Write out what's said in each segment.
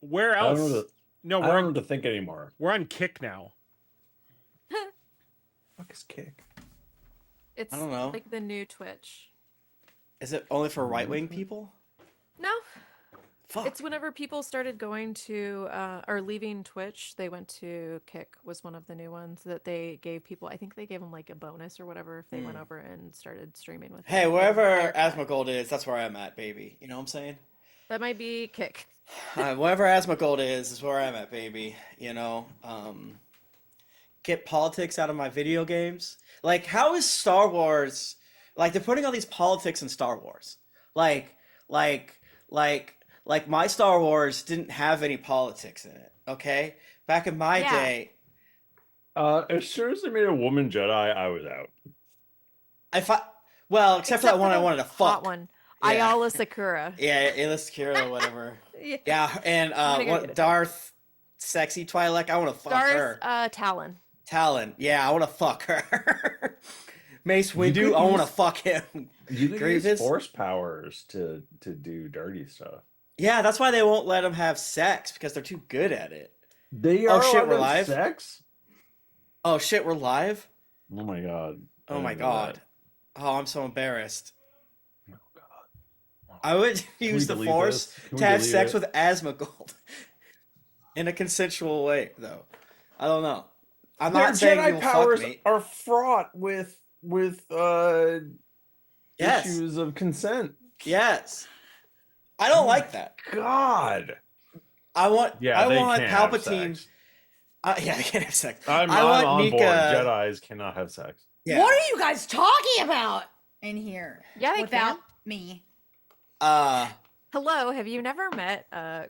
Where else? No, I don't know what to think anymore. We're on Kick now. Fuck is Kick? It's I don't know. like the new Twitch. Is it only for right-wing people? No. Fuck. It's whenever people started going to or leaving Twitch, they went to Kick was one of the new ones that they gave people. I think they gave them like a bonus or whatever if they went over and started streaming with. Hey, wherever Asmongold is, that's where I'm at, baby. You know what I'm saying? That might be Kick. Wherever Asmongold is where I'm at, baby. You know, get politics out of my video games. Like, how is Star Wars? Like, they're putting all these politics in Star Wars. Like my Star Wars didn't have any politics in it. Okay, back in my day. As soon as they made a woman Jedi, I was out. Except for that one I wanted to fuck. One. Yeah. Ayala Sakura. Yeah, Ayla Sakura, whatever. Yeah, and Darth Sexy Twi'lek, I want to fuck her. Talon. Talon, yeah, I want to fuck her. Mace Windu, I want to fuck him. You can use force powers to do dirty stuff. Yeah, that's why they won't let them have sex, because they're too good at it. They are shit, we're live? Sex? Oh shit, we're live? Oh my god. Oh my god. Oh, I'm so embarrassed. Oh god. I would use the force to have sex with Asmongold. In a consensual way, though. I don't know. I'm not saying Jedi you'll powers fuck me. are fraught with Yes. issues of consent. Yes. I don't like that. God. I want Palpatine. Yeah, they can't have sex. I'm want on Nika... board. Jedis cannot have sex. Yeah. What are you guys talking about in here? Yeah, they without can. me. Hello, have you never met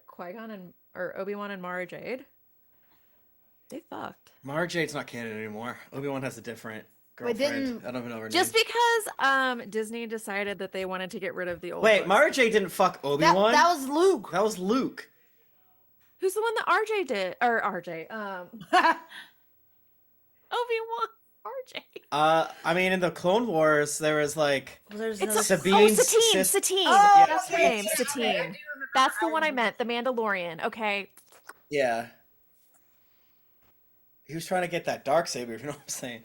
Qui-Gon or Obi-Wan and Mara Jade? They fucked. Mara Jade's not canon anymore. Obi-Wan has a different girlfriend. I don't even know her name. Just because Disney decided that they wanted to get rid of the old. Wait, Mara Jade didn't fuck Obi-Wan? That was Luke. That was Luke. Who's the one that RJ did? Or RJ? Obi-Wan. RJ. I mean, in the Clone Wars, there was like Satine. Satine. Oh, That's her name. Satine. That's the one I meant. The Mandalorian. Okay. Yeah. He was trying to get that Darksaber, you know what I'm saying?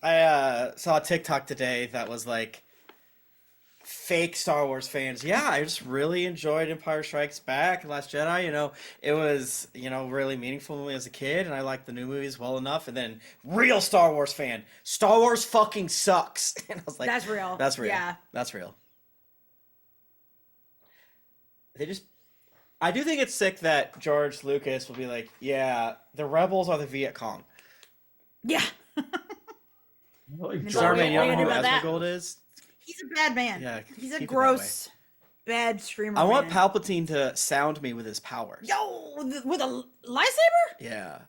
I saw a TikTok today that was like fake Star Wars fans. Yeah, I just really enjoyed Empire Strikes Back, Last Jedi. You know, it was, really meaningful to me as a kid, and I liked the new movies well enough. And then real Star Wars fan, Star Wars fucking sucks. And I was like, that's real. That's real. Yeah. That's real. I do think it's sick that George Lucas will be like, yeah, the rebels are the Viet Cong. Yeah. Starman, you don't know who Asmongold is? He's a bad man. Yeah, he's a gross, bad streamer. I want Palpatine to sound me with his powers. Yo, with a lightsaber? Yeah.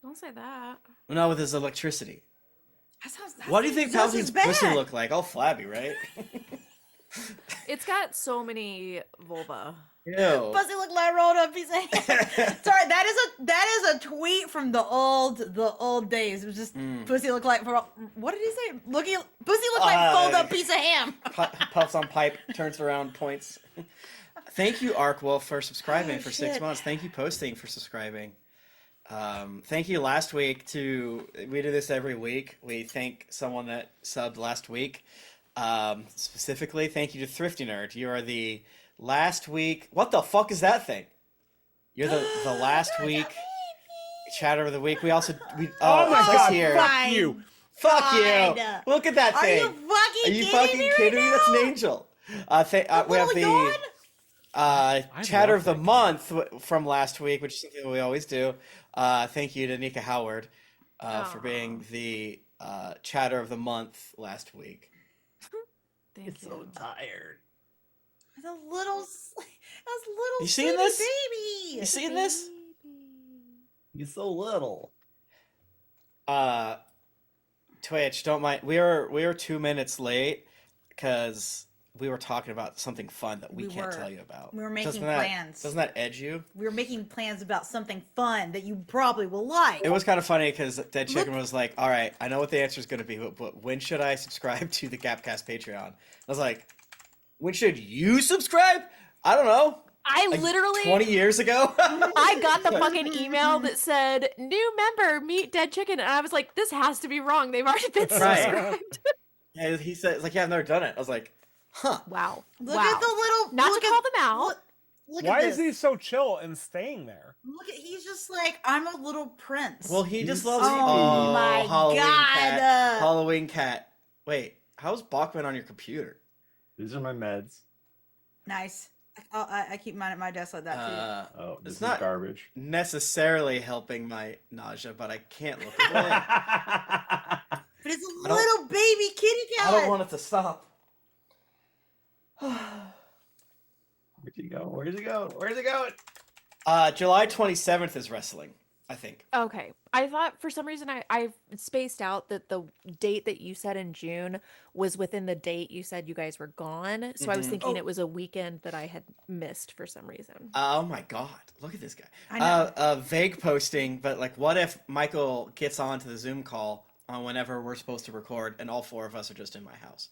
Don't say that. No, with his electricity. That what do you think Palpatine's pussy look like? All flabby, right? It's got so many vulva. Ew. Pussy look like rolled up piece of ham. Sorry, that is a tweet from the old days. It was just pussy look like, what did he say? Pussy look like fold up piece of ham. Puffs on pipe, turns around, points. Thank you, Arkwolf, for subscribing for 6 months. Thank you, Posting, for subscribing. Thank you last week we do this every week. We thank someone that subbed last week. Specifically, thank you to Thrifty Nerd. You are the last week. What the fuck is that thing? You're the last week chatter of the week. Oh my god! Here. Fuck you! Fuck you! Look at that thing. Are you fucking kidding me? That's an angel. We have the chatter of the month from last week, which is something we always do. Thank you to Nika Howard for being the chatter of the month last week. Thank you. So tired. The little You seeing this? Baby. You seeing this? You're so little. Twitch, don't mind. We are 2 minutes late because we were talking about something fun that we can't tell you about. We were making plans. Doesn't that edge you? We were making plans about something fun that you probably will like. It was kind of funny because Dead Chicken was like, all right, I know what the answer is going to be, but when should I subscribe to the Gapcast Patreon? I was like, when should you subscribe? I don't know. I Like literally 20 years ago. I got the fucking email that said new member meet dead chicken, and I was like, this has to be wrong. They've already been Right. subscribed. And he said, "It's like, yeah, I've never done it." I was like, "Huh." Wow. Look wow. at the little. Not look to at- call them out. Look Why at is this. he so chill and staying there? Look at. He's just like, I'm a little prince. Well, he just He's loves. sleepy. Oh my Halloween God. cat. Halloween cat. Wait, how's Bachmann on your computer? These are my meds. Nice. I keep mine at my desk like that too. Oh, this It's is not garbage. necessarily helping my nausea, but I can't look away. But it's a don't- little baby kitty cat. I don't want it to stop. Where'd you go? Where's it going? Where's it going? July 27th is wrestling, I think. Okay. I thought for some reason I spaced out that the date that you said in June was within the date you said you guys were gone. So I was Mhm. thinking Oh. it was a weekend that I had missed for some reason. Oh my God! Look at this guy. I know. Vague posting, but like, what if Michael gets onto the Zoom call on whenever we're supposed to record, and all four of us are just in my house?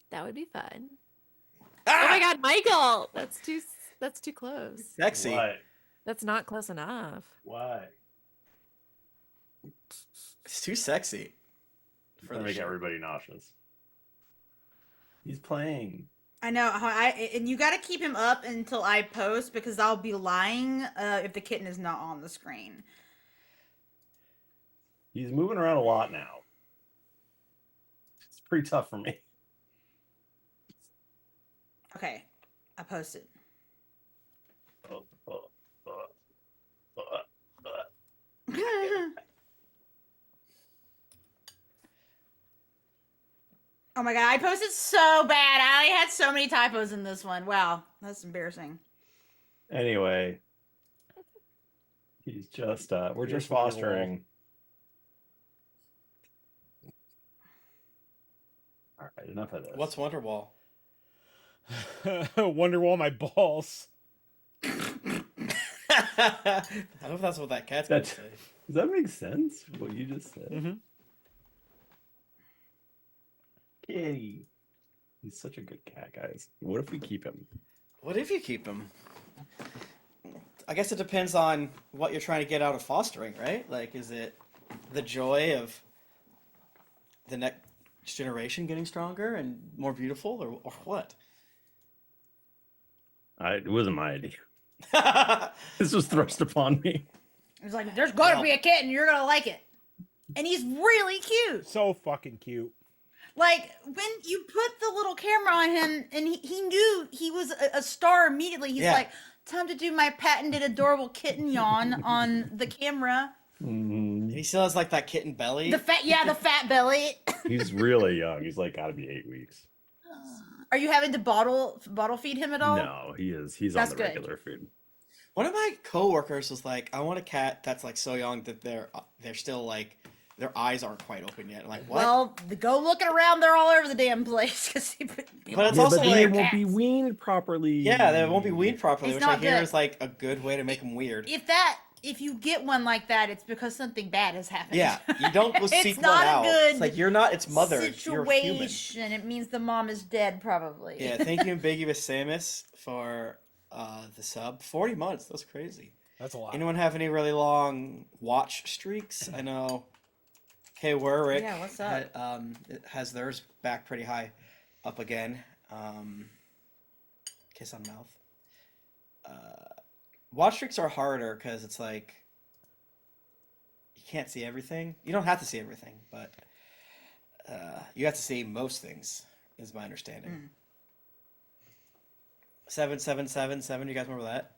That would be fun. Ah! Oh my God, Michael! That's too close. Sexy. What? That's not close enough. Why? It's too sexy. For make show. everybody nauseous. He's playing. I know. And you got to keep him up until I post because I'll be lying if the kitten is not on the screen. He's moving around a lot now. It's pretty tough for me. Okay, I posted. Oh, oh, oh, oh, oh. Oh my God, I posted so bad. I had so many typos in this one. Wow, that's embarrassing. Anyway, he's just we're just fostering. All right, enough of this. What's Wonderwall? Wonderwall my balls. I hope that's what that cat's gonna That- say. Does that make sense? What you just said? Mhm. Kitty. He's such a good cat, guys. What if we keep him? What if you keep him? I guess it depends on what you're trying to get out of fostering, right? Like, is it the joy of the next generation getting stronger and more beautiful, or what? It wasn't my idea. This was thrust upon me. It was like, there's gonna be a kitten. You're gonna like it, and he's really cute. So fucking cute. Like when you put the little camera on him, and he knew he was a star immediately. He's Yeah. like, time to do my patented adorable kitten yawn on the camera. Mhm. He still has like that kitten belly. The fat belly. He's really young. He's like got to be 8 weeks. Are you having to bottle feed him at all? No, he is. He's That's on the good. regular food. One of my coworkers was like, "I want a cat that's like so young that they're still like their eyes aren't quite open yet." I'm like, what? Well, go looking around. They're all over the damn place. But it's Yeah, also but then like, they won't be weaned properly. yeah, they won't be weaned properly, It's which I not hear good. is like a good way to make them weird. if you get one like that, it's because something bad has happened. Yeah, you don't go It's seek not one a out. good It's like you're not its mother. You're human. situation. It means the mom is dead, probably. Yeah, thank you, Ambiguous Samus, for the sub. 40 months. That's crazy. That's a lot. Anyone have any really long watch streaks? I know. Hey, Warwick. Yeah, what's up? It has theirs back pretty high up again. Kiss on mouth. Watch streaks are harder because it's like you can't see everything. You don't have to see everything, but you have to see most things, is my understanding. 7777. You guys remember that?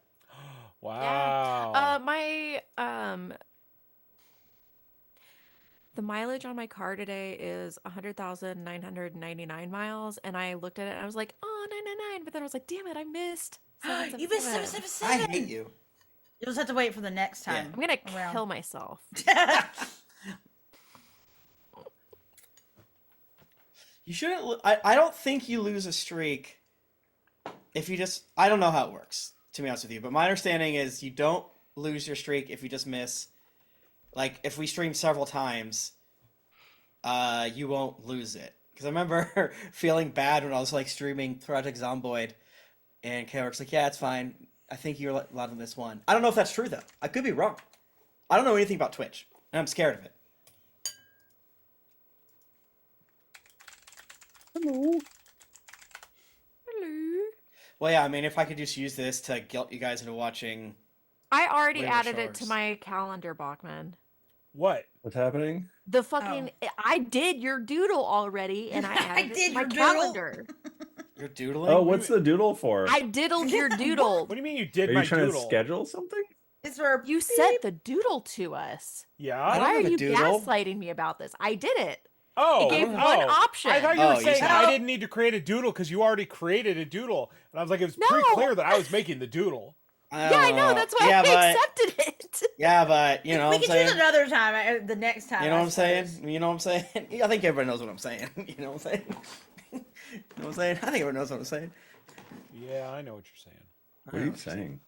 Wow. My the mileage on my car today is 100,999 miles, and I looked at it and I was like, oh, 999, but then I was like, damn it, I missed. You missed 777. 777. I hate you. You'll just have to wait for the next time. I'm gonna around. kill myself. You shouldn't. I don't think you lose a streak if you just. I don't know how it works, to be honest with you. But my understanding is you don't lose your streak if you just miss. Like if we stream several times, you won't lose it. Because I remember feeling bad when I was like streaming Project Zomboid, And K-Work's like, yeah, it's fine. I think you're allowed to miss one. I don't know if that's true, though. I could be wrong. I don't know anything about Twitch, and I'm scared of it. Hello. Hello. Well, yeah, I mean, if I could just use this to guilt you guys into watching... I already Labor added it to Shores. my calendar, Bachman. What? What's happening? The fucking I did your doodle already, and I added it did to my your doodle? calendar. You're doodling? Oh, what's the doodle for? I diddled your doodle. What do you mean you did Are my you trying doodle? to schedule something? It's for You sent the doodle to us. Yeah. I don't Why are have a you doodle. gaslighting me about this? I did it. Oh, It gave oh. one option. I thought you Oh, were you saying said- I didn't need to create a doodle because you already created a doodle, and I was like, it was pretty No. clear that I was making the doodle. Yeah, I know. That's why yeah, I but, accepted it. Yeah, but, you know we what I'm can saying? choose another time, the next time. You know I what I'm saying? suppose. You know what I'm saying? I think everybody knows what I'm saying. You know what I'm saying? You know what I'm saying? I think everyone knows what I'm saying. Yeah, I know what you're saying. What are you saying?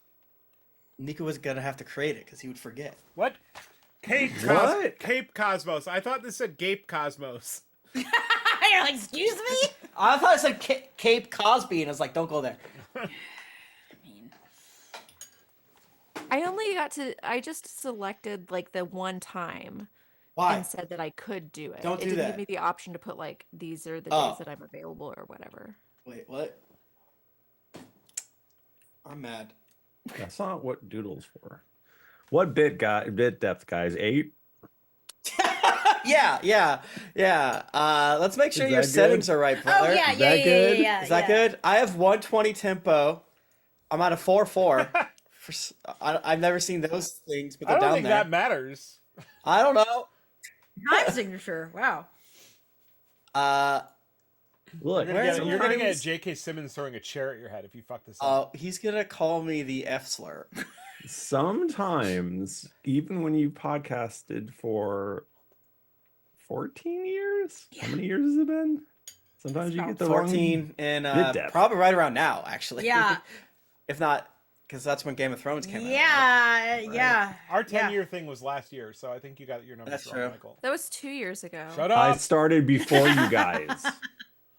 Nika was gonna have to create it because he would forget. What? Cape What? Cape Cosmos. I thought this said Gape Cosmos. You're like, excuse me? I thought it said Cape Cosby, and I was like, don't go there. I mean, I just selected like the one time Why? and said that I could do it. Don't It do didn't that. give me the option to put like these are the Oh. days that I'm available or whatever. Wait, what? I'm mad. That's not what doodle's for. What bit depth, guys? 8? Yeah. Let's make sure Is your that settings good? are right, oh brother. yeah, Is yeah, that yeah, good? yeah. Is that good? I have 120 tempo. I'm at a 4-4. I've never seen those things, but I they're don't down think there. that matters. I don't know. Time signature. Wow. Look, You're gonna get sometimes- J.K. Simmons throwing a chair at your head if you fuck this up. He's gonna call me the F slur. sometimes, even when you podcasted for 14 years, how many years has it been? Sometimes you get the 14 and bit depth. probably right around now, actually. Yeah. If not, because that's when Game of Thrones came out. right? Yeah, yeah. Our yeah. 10-year thing was last year, so I think you got your numbers That's wrong, true. Michael. That was 2 years ago. Shut I up. started before you guys.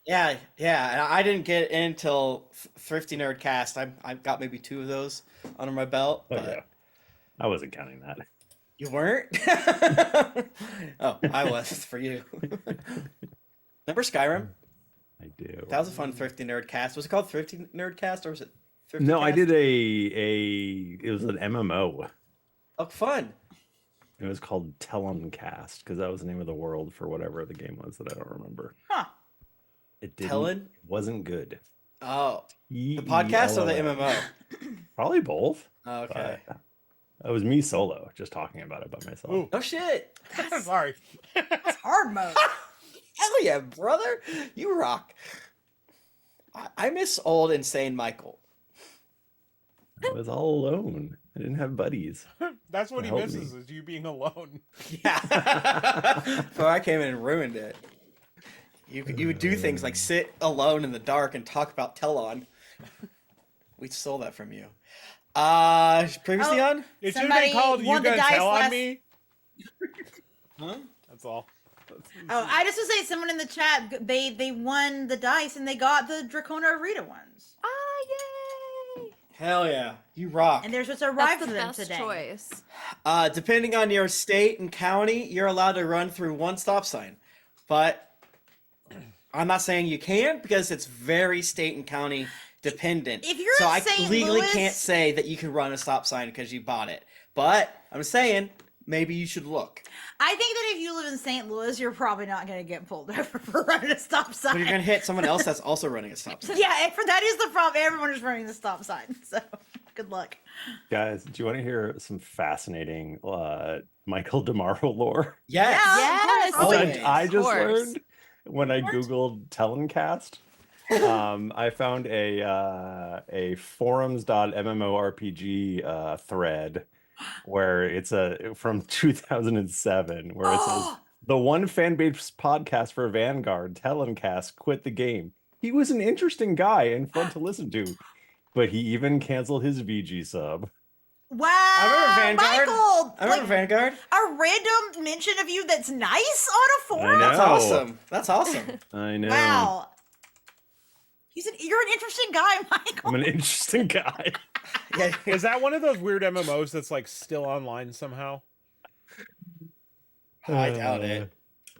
Yeah. And I didn't get in until Thrifty Nerd Cast. I've got maybe 2 of those under my belt. Oh, But yeah. I wasn't counting that. You weren't? Oh, I was for you. Remember Skyrim? I do. That was a fun Thrifty Nerd Cast. Was it called Thrifty Nerd Cast or was it Thrifty No, I Cast? did it was an MMO. Oh, fun. It was called Telencast because that was the name of the world for whatever the game was that I don't remember. Huh. It didn't. Tellen? Wasn't good. Oh, the podcast or the TELLO. MMO? Probably both. Oh, okay. But it was me solo, just talking about it by myself. Ooh. No shit. Sorry. Hard mode. Hell yeah, brother. You rock. I miss old insane Michael. I was all alone. I didn't have buddies. That's what he Help misses, is you being alone. Yeah. So I came in and ruined it. You would do things like sit alone in the dark and talk about Telon. We stole that from you. Previously Oh. on? It should have Somebody been called You won the Gonna dice Tell on last- Me. Huh? That's all. Oh, I just want to say, someone in the chat, they won the dice and they got the Dracona Rita ones, Ah, yay! Hell yeah. You rock. and they're supposed to arrive That's for the them best today. choice. Depending on your state and county, you're allowed to run through one stop sign. But I'm not saying you can because it's very state and county dependent. If you're so in I St. legally Louis- can't say that you can run a stop sign because you bought it. But I'm saying maybe you should look. I think that if you live in St. Louis, you're probably not going to get pulled over for running a stop sign. But you're gonna hit someone else that's also running a stop sign. Yeah, that is the problem. Everyone is running the stop sign, so good luck. Guys, do you want to hear some fascinating Michael DiMauro lore? Yes. Yes. Oh, Which Always. I just course. learned when I googled Telencast. I found a forums.mmorpg thread where it's from 2007 where it says the one fan base podcast for Vanguard, Telencast, quit the game. He was an interesting guy and fun to listen to, but he even canceled his VG sub. Wow, I remember Vanguard. Michael, I remember Vanguard. a random mention of you that's nice on a forum. I know. That's awesome. That's awesome. I know. Wow. You're an interesting guy, Michael. I'm an interesting guy. Yeah. Is that one of those weird MMOs that's like still online somehow? I doubt it,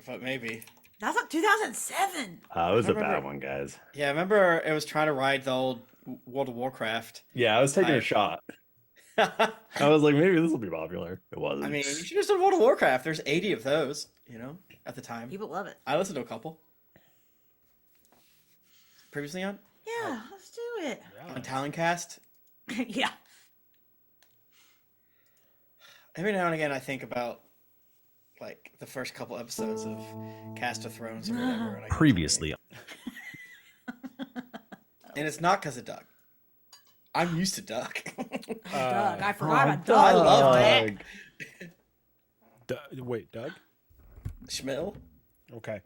but maybe. That's like 2007. It was a bad one, guys. Yeah, I remember it was trying to ride the old World of Warcraft. Yeah, I was taking a shot. I was like, maybe this will be popular. It wasn't. I mean, you should have done World of Warcraft. There's 80 of those, at the time. People love it. I listened to a couple. Previously on? Yeah, let's do it. On Talon'Cast. Yeah. Every now and again, I think about like the first couple episodes of Cast of Thrones or whatever. And I Previously. And it's not because of Doug. I'm used to Doug. Doug. I forgot about Doug. I love Doug. Wait, Doug? Schmill. Okay.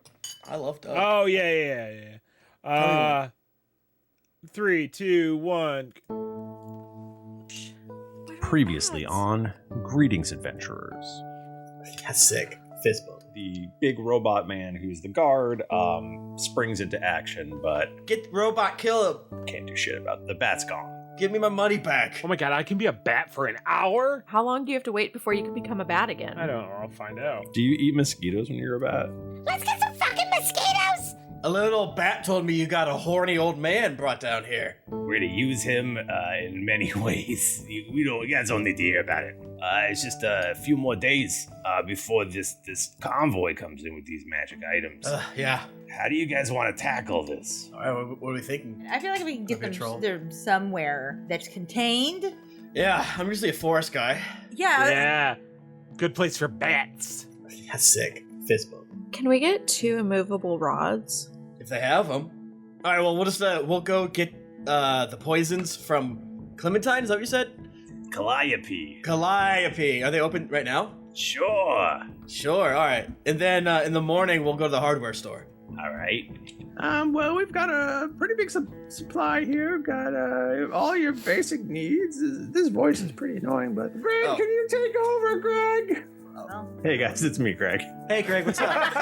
I love Doug. Oh, yeah. 3, 2, 1. Previously on Greetings, Adventurers. That's sick. Fist bump. the big robot man who's the guard springs into action, but Get the robot, kill him. can't do shit about it. The bat's gone. Give me my money back. Oh my god, I can be a bat for an hour? How long do you have to wait before you can become a bat again? I don't know. I'll find out. Do you eat mosquitoes when you're a bat? Let's get some fucking mosquitoes! A little bat told me you got a horny old man brought down here. We're to use him in many ways. You guys don't need to hear about it. It's just a few more days before this convoy comes in with these magic items. Yeah. How do you guys want to tackle this? All right, what are we thinking? I feel like we can get Control. them somewhere that's contained. Yeah, I'm usually a forest guy. Yeah. Yeah. Good place for bats. That's sick. Fist bump. Can we get 2 immovable rods? If they have them. All right, well, we'll go get the poisons from Clementine. Is that what you said? Calliope. Calliope. Are they open right now? Sure. Sure. All right. And then in the morning, we'll go to the hardware store. All right. Well, we've got a pretty big supply here. We've got all your basic needs. This voice is pretty annoying, but Greg, Oh. can you take over, Greg? Well, Hey guys, it's me, Greg. Hey, Greg, what's up?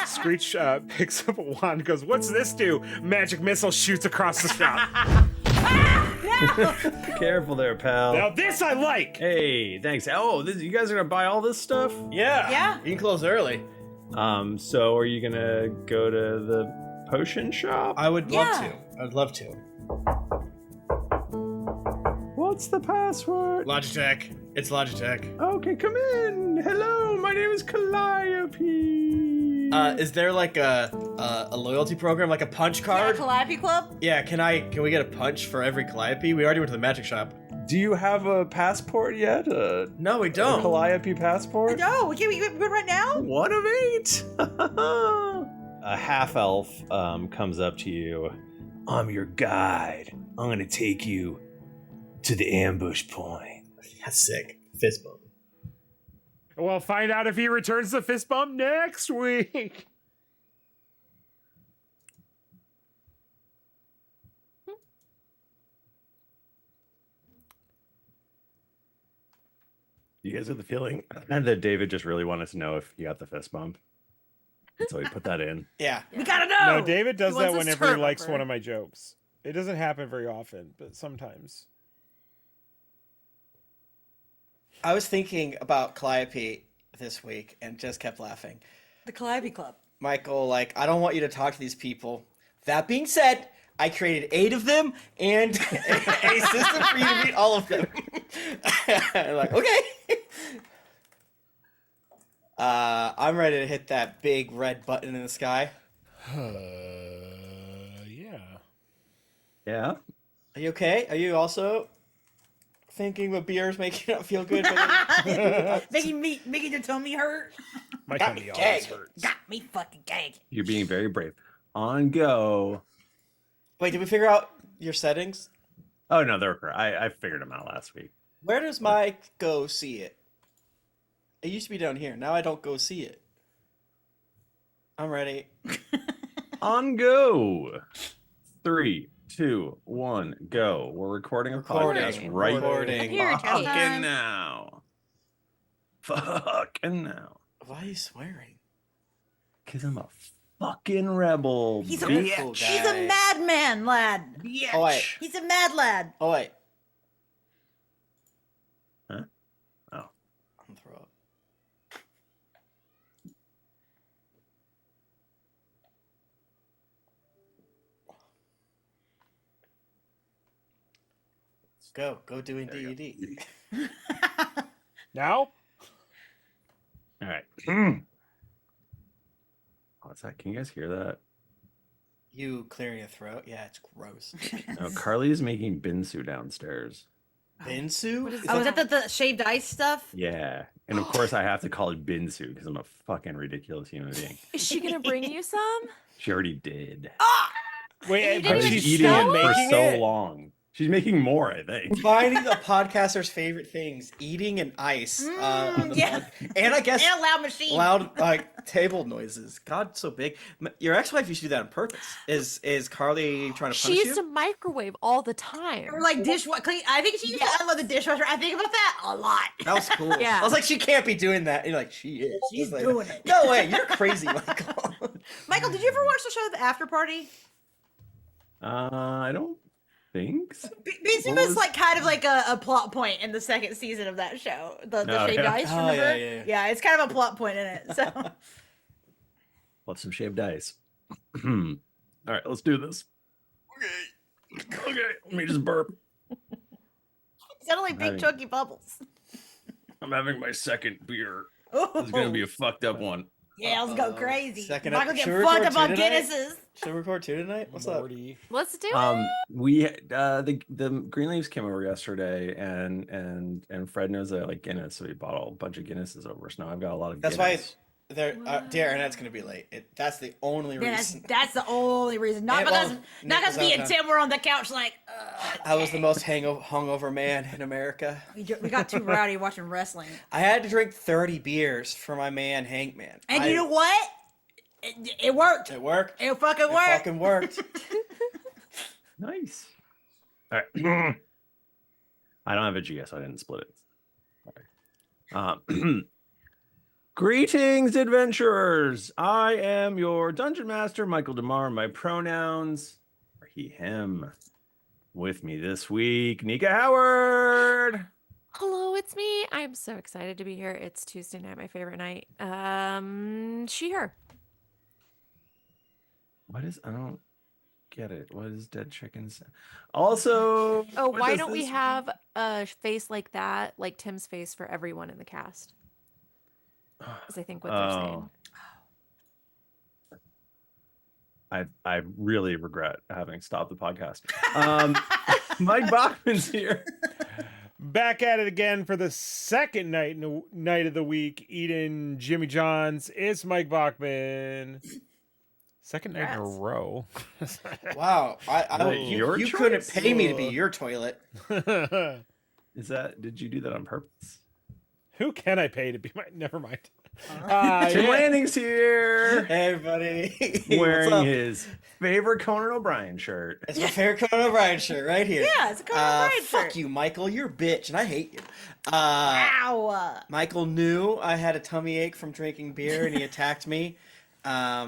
Screech picks up a wand and goes, "What's this do?" Magic missile shoots across the shop. Careful there, pal. Now this I like! Hey, thanks. Oh, you guys are gonna buy all this stuff? Yeah. Yeah. You can close early. So are you gonna go to the potion shop? I would love Yeah. to. I'd love to. What's the password? Logitech. It's Logitech. Okay, come in. Hello, my name is Calliope. Is there like a loyalty program, like a punch card? Calliope Club? Yeah, can we get a punch for every Calliope? We already went to the magic shop. Do you have a passport yet? No, we A don't. Calliope passport? No, can we get right now? 1 of 8. A half elf comes up to you. I'm your guide. I'm gonna take you to the ambush point. That's sick. Fist bump. We'll find out if he returns the fist bump next week. You guys have the feeling that David just really wanted to know if he got the fist bump. So he put that in. Yeah. We gotta know! No, David does He that wants us whenever he to likes remember. one of my jokes. It doesn't happen very often, but sometimes. I was thinking about Calliope this week and just kept laughing. The Calliope Club. Michael, I don't want you to talk to these people. That being said, I created 8 of them and a system for you to meet all of them. Okay. I'm ready to hit that big red button in the sky. Yeah. Yeah. Are you okay? Are you also thinking what beer is making you not feel good? Making your tummy hurt. My Got tummy me always gagged. hurts. Got me fucking gagged. You're being very brave. On go. Wait, did we figure out your settings? Oh, no, they're I figured them out last week. Where does my go see it? It used to be down here. Now I don't go see it. I'm ready. On go. 3, 2, 1, go. We're recording a podcast Recording. right Recording. Here, test fucking time. now. Fucking now. Why are you swearing? Because I'm a fucking rebel. He's a, bitch. cool guy. he's a madman, lad. Oh wait. He's a mad lad. Oh wait. Huh? Oh. I'm gonna throw up. Go doing D&D. Now? All right. What's that? Can you guys hear that? You clearing your throat? Yeah, it's gross. No, Carly is making binsu downstairs. Binsu? What is Oh, is that the shaved ice stuff? Yeah. And of course I have to call it binsu because I'm a fucking ridiculous human being. Is she gonna bring you some? She already did. Wait, You but I didn't was even she's eating still it for making so it? long. She's making more, I think. Finding the podcaster's favorite things: eating and ice. On the yeah. and I guess And a loud machine. loud like table noises. God, so big. Your ex-wife used to do that on purpose. Is Carly trying to She punish used you? to microwave all the time. Or like dishwasher. I think she used to unload the dishwasher. I think about that a lot. That was cool. Yeah. I was like, she can't be doing that. And you're like, she is. She's I was like, doing it. No way, you're crazy, Michael. Michael, did you ever watch the show The After Party? I don't think so. Binsu What was was- like kind of like a plot point in the second season of that show. The Oh, shaved yeah. ice, Oh, remember? yeah. It's kind of a plot point in it. So Love some shaved ice. All right, let's do this. Okay, let me just burp. it's not only big Having- chunky bubbles. I'm having my second beer. Oh, This is gonna be a fucked up one. yeah, let's go Uh-oh. crazy. Second Michael up- get should we fucked record up on two tonight? Guinnesses. Should we record two tonight? What's up? Morty. Let's do it. We the Greenleaves came over yesterday, and Fred knows I like Guinness, so he bought a bunch of Guinnesses over. So now I've got a lot of. That's why Guinness. they're dear, and that's gonna be late. That's the only Yeah, reason. that's the only reason. Not Yeah, because well, not Nick was because me out and now. Tim were on the couch like. I was the most hungover man in America. We got too rowdy watching wrestling. I had to drink 30 beers for my man Hank Man. And you know what? It worked. It worked. It fucking It worked. fucking worked. Nice. All right. I don't have a GS, so I didn't split it. All right. Greetings, adventurers. I am your Dungeon Master, Michael DiMauro. My pronouns are he, him. With me this week, Nika Howard. Hello, it's me. I'm so excited to be here. It's Tuesday night, my favorite night. She, her. What is, I don't get it. What is dead chickens? Also, Oh, with why us don't we this- have a face like that, like Tim's face for everyone in the cast? Is I think what they're saying. I really regret having stopped the podcast. Mike Bachmann's here. Back at it again for the second night of the week, eating Jimmy John's. It's Mike Bachmann. Second night in a Congrats. row. Wow. Your You couldn't choice? pay me to be your toilet. Is that, did you do that on purpose? Who can I pay to be my? Never mind. Tim Yeah. Lanning's here. Hey, everybody. What's Wearing up? his favorite Conan O'Brien shirt. It's my favorite Conan O'Brien shirt right here. Yeah, it's a Conan O'Brien Fuck shirt. you, Michael. You're a bitch, and I hate you. Ow. Michael knew I had a tummy ache from drinking beer, and he attacked me. I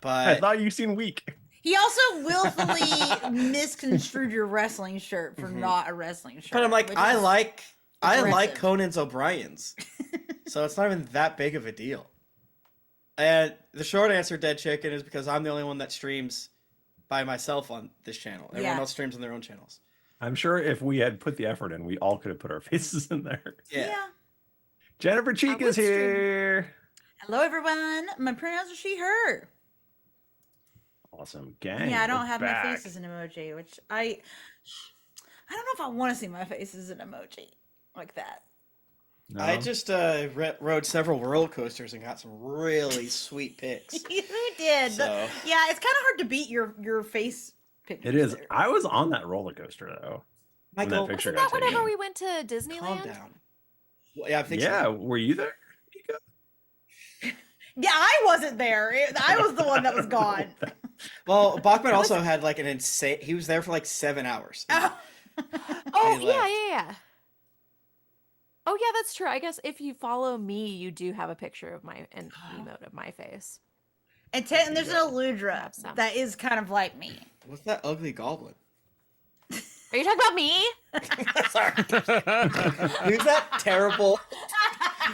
But thought you seemed weak. He also willfully misconstrued your wrestling shirt for not a wrestling shirt. I'm like, which I is- like aggressive. Conan's O'Brien's, so it's not even that big of a deal. And the short answer, Dead Chicken, is because I'm the only one that streams by myself on this channel. Everyone Yeah. else streams on their own channels. I'm sure if we had put the effort in, we all could have put our faces in there. Yeah. Jennifer Cheek would is stream. here. Hello, everyone. My pronouns are she, her. Awesome. Gang. Yeah, I don't we're have back. my face as an emoji, which I don't know if I want to see my face as an emoji like that. No? I just rode several roller coasters and got some really sweet pics. You did. So- Yeah, it's kind of hard to beat your face picture. It is. I was on that roller coaster though. When Michael, that picture Wasn't that got taken. whenever we went to calm Disneyland? down. Well, yeah, I think Yeah, so. were you there? Nika? Yeah, I wasn't there. I was the one that was gone. Well, Bachmann also had like an insane. He was there for like 7 hours. Oh. Oh, He yeah, left. yeah. Oh, yeah, that's true. I guess if you follow me, you do have a picture of my an emote of my face. And there's an Eludra Some. that is kind of like me. What's that ugly goblin? Are you talking about me? Sorry. Who's that terrible?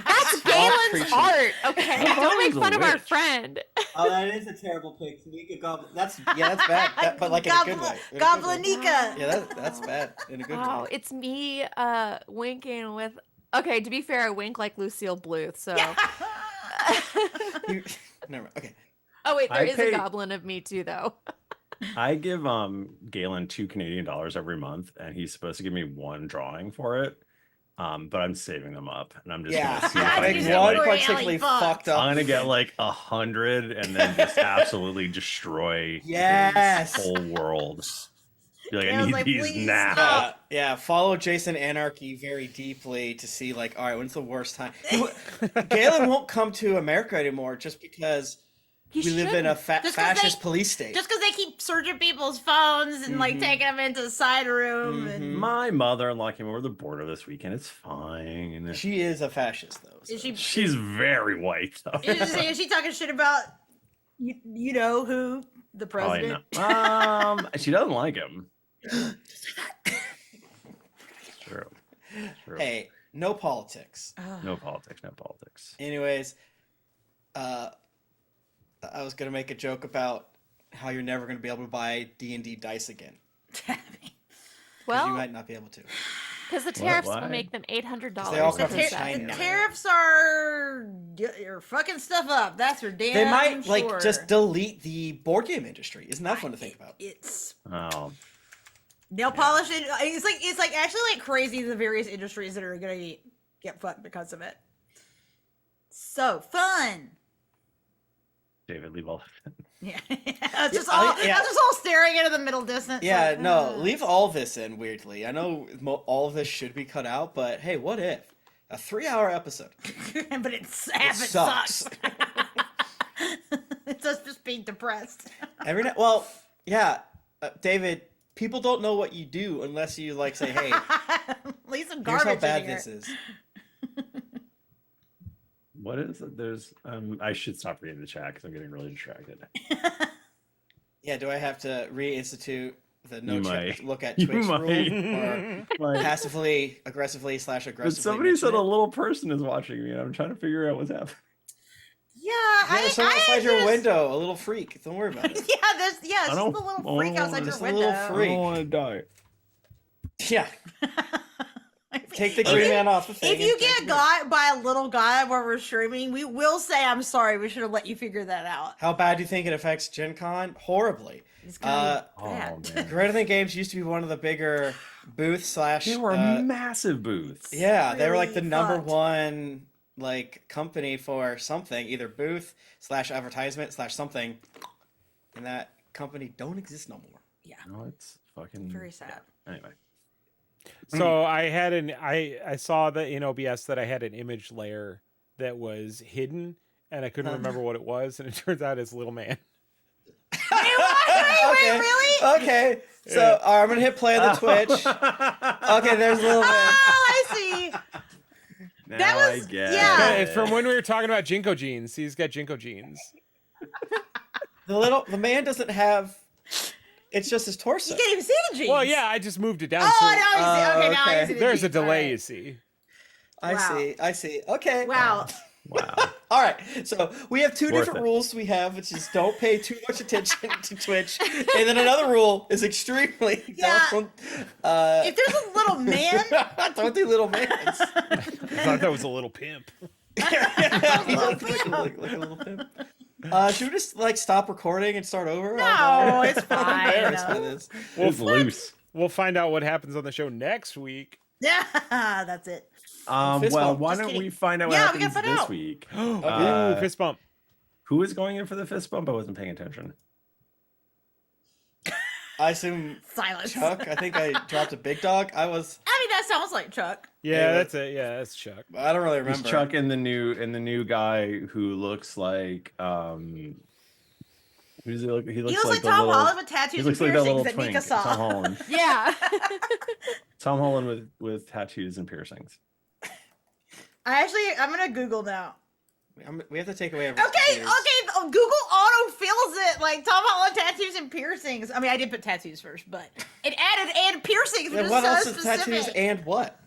That's creature. Galen's art. Okay, I thought don't it make was a fun of our witch. friend. Oh, that is a terrible pick. Nika goblin. That's bad. But like in a good way. In a good way. Goblinika. Yeah, that's bad in a good Oh, way. it's me winking with. Okay, to be fair, I wink like Lucille Bluth. So. You, never mind. Okay. Oh wait, there I is pay- a goblin of me too, though. I give Galen $2 Canadian every month, and he's supposed to give me one drawing for it. But I'm saving them up, and I'm just Yeah. gonna see if That I Like can is get one like, really particularly fucked. fucked up. I'm gonna get like 100, and then just absolutely destroy Yes. his whole world. Be like, Yeah, I I was need like, these please now. stop. Yeah, follow Jason Anarchy very deeply to see like, all right, when's the worst time? Galen won't come to America anymore just because He we live in a shouldn't. Just 'cause fascist they- police state. Just because they keep searching people's phones and like Mhm. taking them into the side room. Mhm. And My mother-in-law came over the border this weekend. It's fine. She is a fascist though. is so. she? She's very white though. Is she talking shit about you know who the Probably president? not. She doesn't like him. True. True. Hey, no politics. Ugh. No politics. No politics. Anyways, I was gonna make a joke about how you're never gonna be able to buy D&D dice again. 'Cause you Well, might not be able to. because the tariffs why? will make them $800. They all The, come from per China. the now. tariffs are fucking stuff up. That's for damn They might sure. like just delete the board game industry. Isn't that fun to think about? It's Oh, nail polishing. It's like actually like crazy the various industries that are gonna get fucked because of it. So fun. David, leave all. Yeah, it's just I- all yeah. I'm just all staring into the middle distance. Yeah, like, no, leave all this in weirdly. I know all of this should be cut out, but hey, what if? A 3-hour episode. but it's half it sucks. sucks. It's us just being depressed. Every night. Well, yeah, David, people don't know what you do unless you like say, hey, Leave some here's garbage how in bad here. this is. What is it? There's. I should stop reading the chat because I'm getting really distracted. Yeah, do I have to reinstitute the no You check, might. look at You Twitch might. rule or Like, passively, aggressively / but aggressively? somebody said a mention it? little person is watching me, and I'm trying to figure out what's happening. Yeah, Yeah, someone outside actually your just- window, a little freak. Don't worry about it. It's just a little freak outside your Just a window. little freak. I don't want to die. Yeah, I mean, take the if green you- man off the thing. If you and get take it. got by a little guy while we're streaming, we will say I'm sorry. We should have let you figure that out. How bad do you think it affects Gen Con? Horribly. It's gonna be Oh bad. man, Greater Than Games used to be one of the bigger booths / they were massive booths. yeah, they were like the really number fucked. one like company for something, either booth / advertisement / something, and that company don't exist no more. No, it's fucking Very sad. Anyway, So I saw that in OBS that I had an image layer that was hidden and I couldn't remember what it was, and it turns out it's Little Man. Wait, really? Okay, so I'm gonna hit play on the Twitch. Okay, there's a little bit. Oh, I see. now was- I get yeah. it. It's from when we were talking about Jinko jeans. He's got Jinko jeans. The man doesn't have. It's just his torso. You can't even see the jeans. Well, yeah, I just moved it down. Oh, so now you see. Okay, now I okay. see the there's a jeans. All delay, right. you see. I see. Okay. Wow. Wow. All right. So we have two Worth different it. rules we have, which is don't pay too much attention to Twitch, and then another rule is extremely Yeah. don't. If there's a little man, Don't do little mans. I thought that was a little pimp. He does look like a little pimp. Should we just like stop recording and start over? No, it's I'm fine. embarrassed by this. It's loose. We'll find out what happens on the show next week. yeah, that's it. Fist Well, bump. why Just don't kidding. we find out what Yeah, we happens gotta find this out. week? Ooh, fist bump. Who is going in for the fist bump? I wasn't paying attention. I assume Silence. Chuck. I think I dropped a big dog. I mean, that sounds like Chuck. Yeah, Yeah, that's it. Yeah, that's Chuck. I don't really It's remember. Chuck and the new guy who looks like who's he look? He He looks looks like the Tom little, Holland with tattoos he and looks like that little piercings that twink. Nika saw. Tom Holland. Yeah. Tom Holland with tattoos and piercings. I'm gonna Google now. We have to take away. Okay, Google auto fills it. Like, talk about tattoos and piercings. I mean, I did put tattoos first, but it added and piercings. Yeah, Which what is else so is specific. tattoos and what?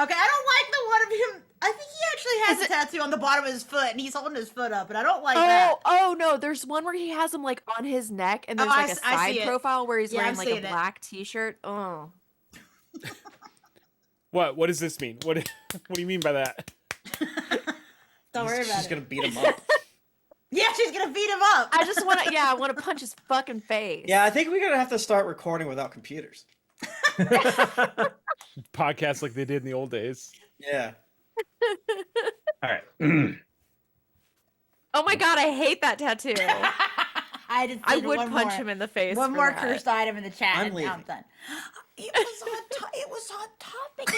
Okay, I don't like the one of him. I think he actually has a tattoo on the bottom of his foot, and he's holding his foot up, and I don't like that. Oh no, there's one where he has him like on his neck, and there's like a I side see it. profile where he's Yeah, wearing I'm like a seeing it. black t-shirt. Oh, What does this mean? What do you mean by that? Don't worry about She's it. gonna beat him up. Yeah, she's gonna beat him up. I just want to. Yeah, I want to punch his fucking face. Yeah, I think we're gonna have to start recording without computers. Podcasts like they did in the old days. Yeah. All right. Oh my god, I hate that tattoo. I would punch him in the face. One for more that. cursed item in the chat, I'm and leaving. I'm done. It was on topic.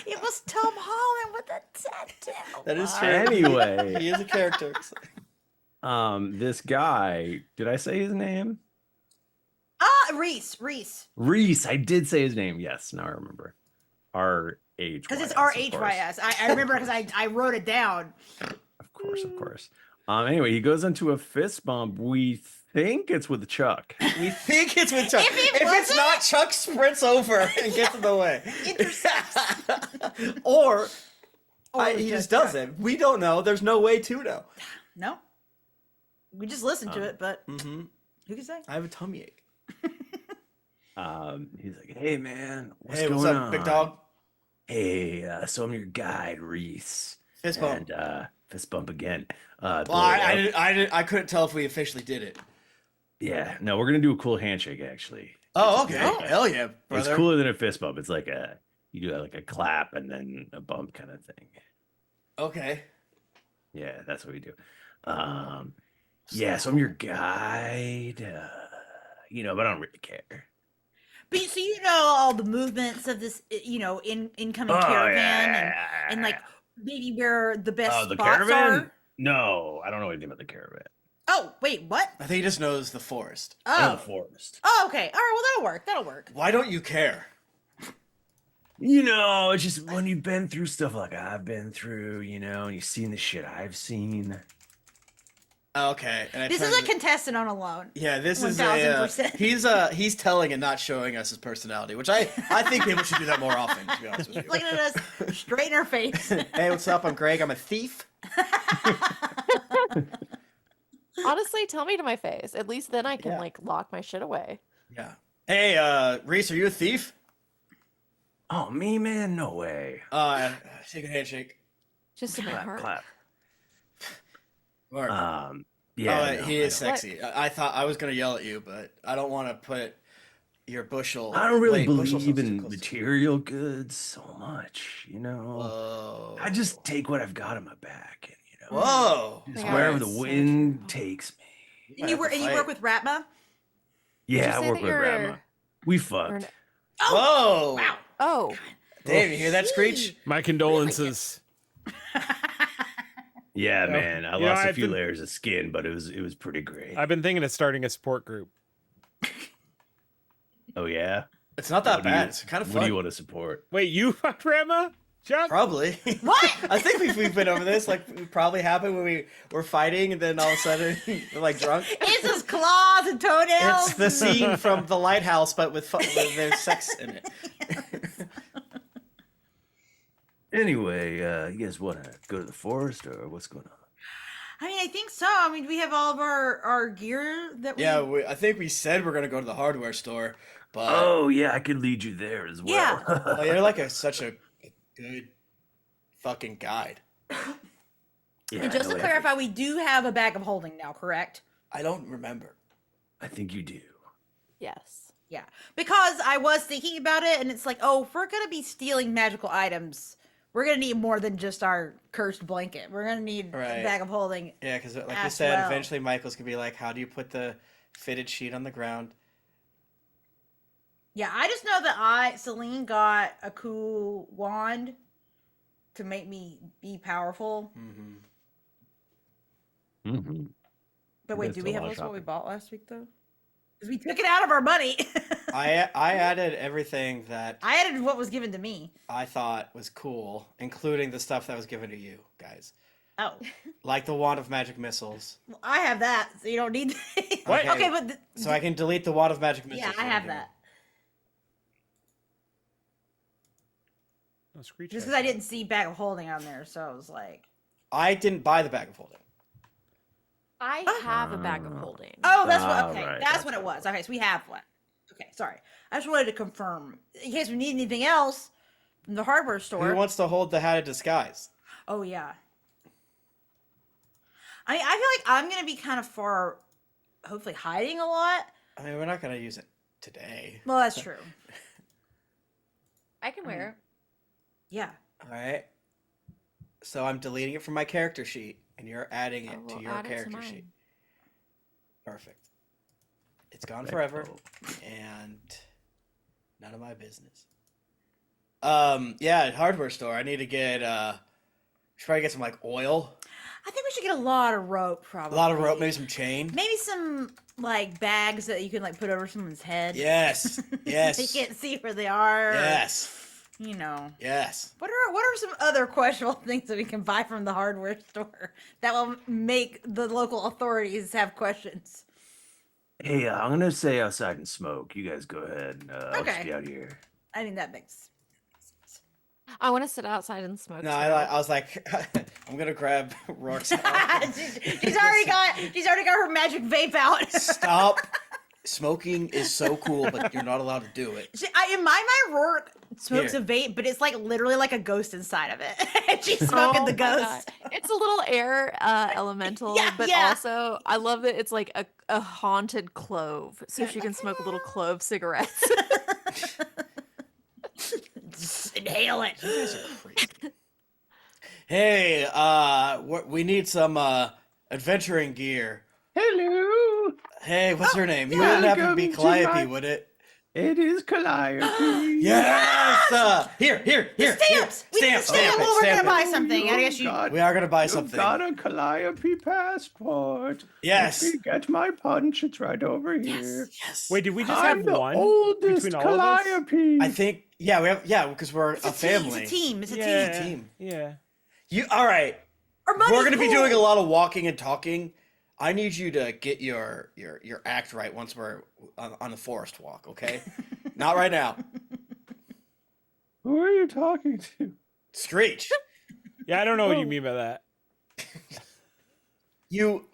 It was Tom Holland with a tattoo. That is true. Anyway, He is a character. this guy, did I say his name? Reese. Reese. I did say his name. Yes, now I remember. R-H. Because it's RHYS. I remember because I wrote it down. Of course. Anyway, he goes into a fist bump. We think it's with Chuck. We think it's with Chuck. If If it's wasn't- not, Chuck sprints over and gets in the way. Intercepts. Or Or he just does it. We don't know. There's no way to know. No. We just listened to it, but Mm-hmm. who can say? I have a tummy ache. He's like, "Hey man, what's Hey, going what's up, on? big dog? Hey, so I'm your guide, Reese." Fist bump. And fist bump again. Well, blow I it up. I couldn't tell if we officially did it. Yeah, no, we're gonna do a cool handshake actually. Oh, It's okay. like a- Hell yeah, brother. It's cooler than a fist bump. It's like you do like a clap and then a bump kind of thing. Okay. Yeah, that's what we do. Yeah, so I'm your guide. But I don't really care. But so you know all the movements of this, incoming caravan, and like maybe where the best Oh, the spots caravan? are. No, I don't know anything about the caravan. Oh wait, what? I think he just knows the forest. I know Oh, the forest. oh, okay. All right, well that'll work. Why don't you care? It's just when you've been through stuff like I've been through, and you've seen the shit I've seen. Okay. And This is a contestant on Alone. Yeah, this is 1000%. he's telling and not showing us his personality, which I think people should do that more often. To be honest with you. Looking at us straight in our face. Hey, what's up? I'm Greg. I'm a thief. Honestly, tell me to my face. At least then I can Yeah. like lock my shit away. Yeah. Hey, Reese, are you a thief? Oh, me, man? No way. Shake a handshake. Just in my Clap, heart. clap. Mark. Yeah. He is sexy. I thought I was gonna yell at you, but I don't want to put your bushel. I don't really bushel believe sounds too in close to- material goods so much, Whoa. I just take what I've got in my back, and Whoa. just Yeah, wherever the it's so wind true. takes me. And you work with Ratma? Yeah, I say work that with you're- Ratma. We Or fucked. n- Whoa. Wow. Oh, Damn, you hear that screech? My condolences. Yeah, Yeah. man. I You know, lost a I've few been- layers of skin, but it was pretty great. I've been thinking of starting a support group. Oh yeah. It's not that What do you- bad. It's kind of What do you fun. want to support? Wait, you fucked Grandma? Chuck? Probably. What? I think we've been over this. Like, it probably happened when we were fighting, and then all of a sudden we're like drunk. It's his claws and toenails. It's the scene from The Lighthouse, but with there's sex in it. Anyway, you guys want to go to the forest or what's going on? I mean, I think so. I mean, we have all of our gear that we. Yeah, I think we said we're gonna go to the hardware store, but Oh yeah, I could lead you there as well. Yeah. oh, you're like such a good fucking guide. Yeah, And just no, to clarify, we do have a bag of holding now, correct? I don't remember. I think you do. yes. Yeah. Because I was thinking about it, and it's like, oh, if we're going to be stealing magical items, we're going to need more than just our cursed blanket. We're going to need a Right. bag of holding. Yeah, because like you As said, well. eventually Michael's gonna be like, "How do you put the fitted sheet on the ground?" Yeah, I just know that Selene got a cool wand to make me be powerful. Mm-hmm. Mm-hmm. But wait, That's do a we have lot of also what we shopping. bought last week, though? Because we took it out of our money. I added everything that I added what was given to me. I thought was cool, including the stuff that was given to you guys, Oh, like the wand of magic missiles. well, I have that, so you don't need. What? Okay, but So I can delete the wand of magic missiles. yeah, I from have here. that. No, Screech Just has because I that. didn't see bag of holding on there, so I was like, I didn't buy the bag of holding. I have a bag of holding. oh, that's what. Okay, Right, that's what it was. Okay, so we have one. Okay, sorry. I just wanted to confirm in case we need anything else from the hardware store. Who wants to hold the hat of disguise? Oh yeah. I feel like I'm gonna be kind of far, hopefully hiding a lot. I mean, we're not gonna use it today. Well, that's true. I can wear it. Yeah. All right. So I'm deleting it from my character sheet, and you're adding I it to will your add it to character mine. sheet. Perfect. It's gone forever, and none of my business. Yeah, hardware store. I need to get. Should probably get some like oil, I think we should get a lot of rope, a probably. lot of rope, maybe some chain. Maybe some like bags that you can like put over someone's head. Yes. Yes. They can't see where they are. Yes. You know. Yes. What are some other questionable things that we can buy from the hardware store that will make the local authorities have questions? Hey, I'm gonna stay outside and smoke. You guys go ahead. I'll just Okay. be out here. I mean that makes I want to sit outside and smoke. No, cigarettes. I was like, I'm gonna grab Rourke's. she's already got her magic vape out. Stop. Smoking is so cool, but you're not allowed to do it. In my mind, Rourke smokes Here. a vape, but it's like literally like a ghost inside of it. And she's smoking Oh the my ghost. God. It's a little air elemental, Yeah, but yeah. also I love that it's like a haunted clove, so she can smoke little clove cigarettes. Just inhale it. You guys are crazy. Hey, we need some adventuring gear. Hello, Hey, what's her name? You yeah, wouldn't happen to be welcome to Calliope, my- would it? it is Calliope. Yes! Here. Stamps. We need Stamp stamp. it, Well, we're stamp gonna buy it. something. I guess you. We are gonna buy You've something. got a Calliope passport. Yes. Let me get my punch. It's right over here. Yes. Wait, did we just I'm have the one oldest between all of us? Calliope. I think because we're It's a family. It's a team. It's a Yeah, team. yeah. You all right? Our money's We're gonna be cool. doing a lot of walking and talking. I need you to get your act right once we're on the forest walk, okay? Not right now. Who are you talking to? Screech. Yeah, I don't know what you Oh. mean by that. You.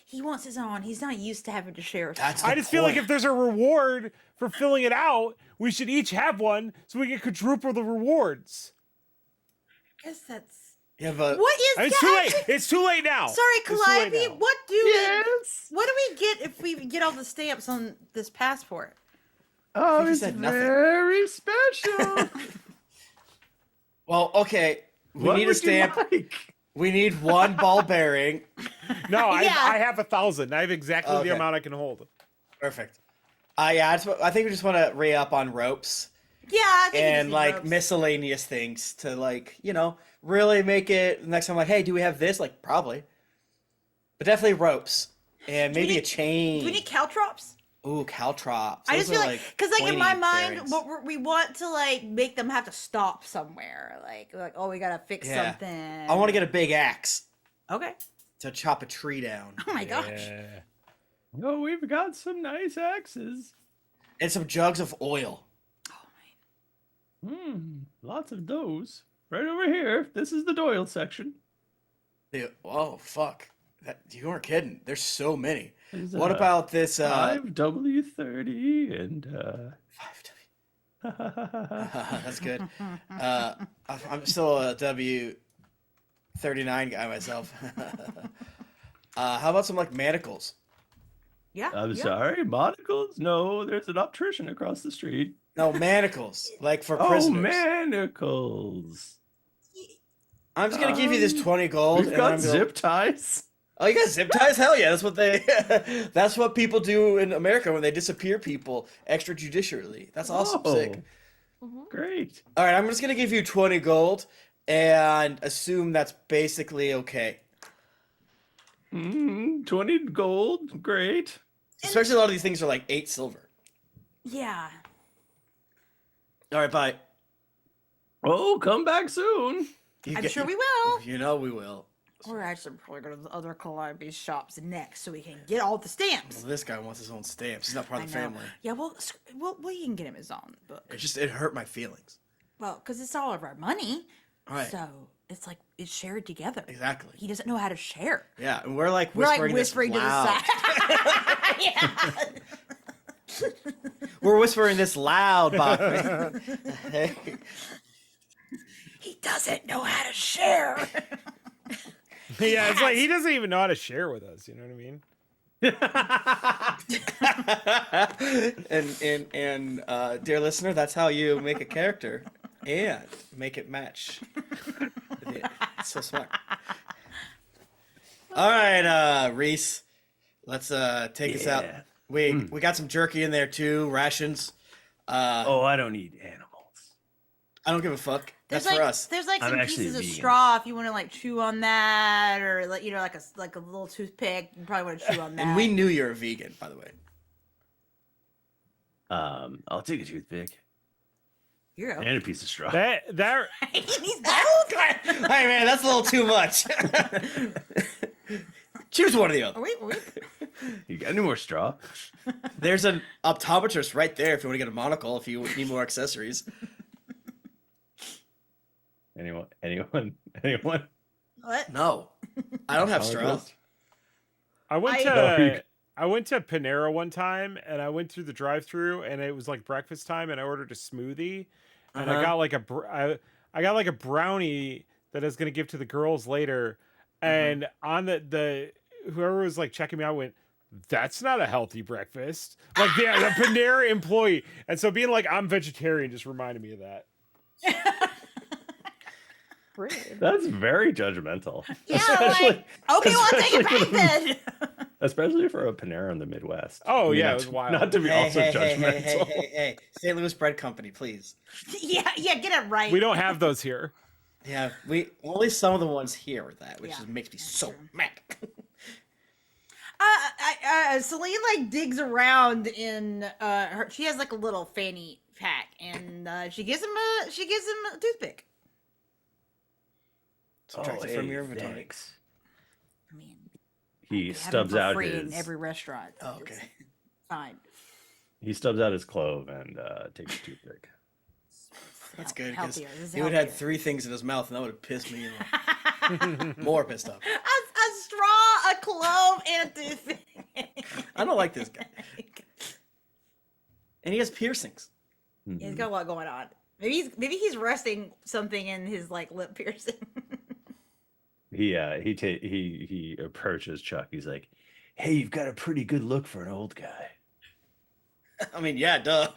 He wants his own. He's not used to having to share. That's. I the just feel like point. if there's a reward for filling it out, we should each have one so we can quadruple the rewards. I guess that's. You have a. What is I mean, it's that? too late. It's too late now. Sorry, It's too late Calliope. now. What do Yes. what do we get if we get all the stamps on this passport? Oh, you it's said nothing. very special. Well, okay. We What need a would you stamp. like? We need one ball bearing. No, Yeah. I have 1,000. I have exactly Okay. the amount I can hold. Perfect. I think we just want to re up on ropes Yeah, I think and we like just need ropes. miscellaneous things to like really make it next time. Like, hey, do we have this? Like, probably, but definitely ropes and Do we maybe a need- chain. Do we need caltrops? Ooh, caltrops. I just Those feel are, like because like in my pointy mind, bearings. what we want to like make them have to stop somewhere. Like oh, we gotta fix Yeah. something. I want to get a big axe Okay. to chop a tree down Oh my gosh. Yeah. Oh, we've got some nice axes. and some jugs of oil. Lots of those. Right over here. This is the Doyle section. Dude, whoa, fuck! You weren't kidding. There's so many. There's, What about this? 5W30 and 5W. That's good. I'm still a W39 guy myself. How about some like manacles? Yeah. I'm yeah. sorry, monocles? No, there's an optician across the street. No, manacles, like for Oh, prisoners. manacles. I'm just gonna give you this 20 gold. We've and got I'm gonna- zip ties. Oh, you got zip ties? Hell yeah! That's what they. That's what people do in America when they disappear people extrajudicially. That's awesome. Sick. Great. All right, I'm just gonna give you 20 gold and assume that's basically okay. 20 gold. Great. Especially a lot of these things are like 8 silver. Yeah. All right, bye. Oh, come back soon. I'm sure we will. You know we will. We're actually probably go to the other Calliope shops next so we can get all the stamps. Well, this guy wants his own stamps. He's not part of the I know. family. Yeah, well, we can get him his own book. It hurt my feelings. Well, because it's all of our money. Right. So it's like it's shared together. Exactly. He doesn't know how to share. Yeah, and we're like We're whispering, like whispering this to the loud. side. Yeah. We're whispering this loud, Bachmann. Hey. He doesn't know how to share. Yeah, it's like he doesn't even know how to share with us. You know what I mean? and dear listener, that's how you make a character and make it match. It's so smart. All right, Reese, let's take us out. We got some jerky in there too, rations. Oh, I don't eat animals. I don't give a fuck. That's There's for like, us. There's like I'm some actually pieces of vegan. straw if you want to like chew on that, or like like a little toothpick. You probably want to chew on that. And we knew you're a vegan, by the way. I'll take a toothpick Here you go. and a piece of straw. That He needs both. Hey man, that's a little too much. Choose one or the other. Wait. You got any more straw? There's an optometrist right there if you want to get a monocle, if you need more accessories. Anyone? What? No, I don't have straw. I went I- to Panera one time, and I went through the drive-through, and it was like breakfast time, and I ordered a smoothie, and I got like I got like a brownie that I was gonna give to the girls later, and on the whoever was like checking me out went, "That's not a healthy breakfast." Like the Panera employee, and so being like I'm vegetarian just reminded me of that. Rude. That's very judgmental. Yeah, Especially- like okay, well, I'll take it especially back for- then. Especially for a Panera in the Midwest. Oh, I mean, yeah, not it was to- wild. Not to be also judgmental. Hey. St. Louis Bread Company, please. Yeah, get it right. We don't have those here. Yeah, we only some of the ones here are that, which Yeah, just makes me that's so true. mad. Celine like digs around in her. She has like a little fanny pack, and she gives him a toothpick. Subtract it from your inventory. thanks. I mean, He they have 'em stubs for out free his. in every restaurant. Oh, It's okay. fine. He stubs out his clove and takes a toothpick. That's good because Healthier. This is he would have had healthier. 3 things in his mouth, and that would have pissed me off. More pissed off. A straw, a clove, and a toothpick. I don't like this guy. And he has piercings. He's got a lot going on. Maybe he's resting something in his like lip piercing. He approaches Chuck. He's like, Hey, you've got a pretty good look for an old guy. I mean, yeah, duh.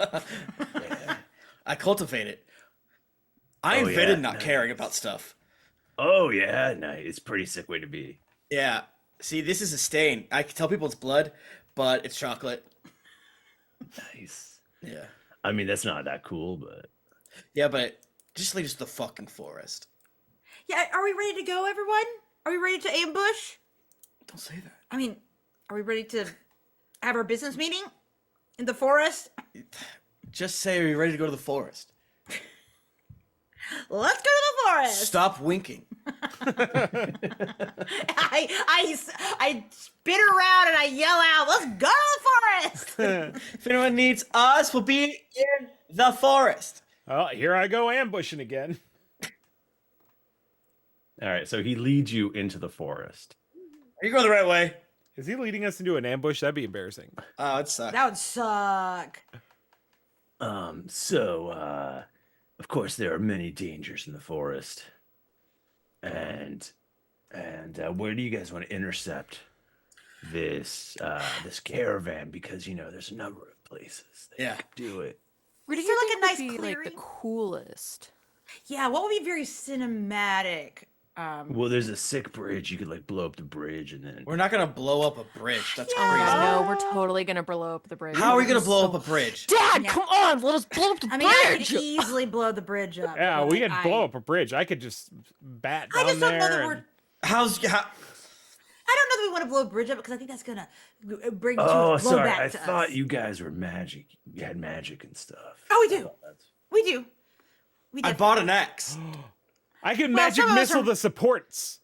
I cultivate it. I Oh, invented yeah, not nice. caring about stuff. Oh yeah, nice. It's a pretty sick way to be. Yeah. See, this is a stain. I can tell people it's blood, but it's chocolate. Nice. Yeah. I mean, that's not that cool, but Yeah, but just lead us to the fucking forest. Yeah, are we ready to go, everyone? Are we ready to ambush? Don't say that. I mean, are we ready to have our business meeting in the forest? Just say, are you ready to go to the forest? Let's go to the forest. Stop winking. I spin around and I yell out, "Let's go to the forest!" If anyone needs us, we'll be in the forest. Well, here I go ambushing again. all right, so he leads you into the forest. Are you going the right way? Is he leading us into an ambush? That'd be embarrassing. Oh, it sucks. That would suck. Of course, there are many dangers in the forest. And where do you guys want to intercept this caravan? Because there's a number of places that Yeah. you could do it. Where do Is you there, think like, a would nice be like the clearing? coolest? Yeah, what would be very cinematic? Well, there's a sick bridge. You could blow up the bridge and then. We're not going to blow up a bridge. That's Yeah. crazy. No, we're totally gonna blow up the bridge. How are we going to blow up a bridge? Dad, Yeah. come on, let us blow up the I mean, I bridge. could easily blow the bridge up. Yeah, but we could I- blow up a bridge. I could just bat I down just don't know there. that we're. and- How's... How... I don't know that we want to blow a bridge up because I think that's gonna bring too Oh, much sorry. blowback I to thought us. you guys were magic. You had magic and stuff. Oh, we do. That's- We do. We I definitely bought do. an axe. I can Well, magic some of us missile are- the supports.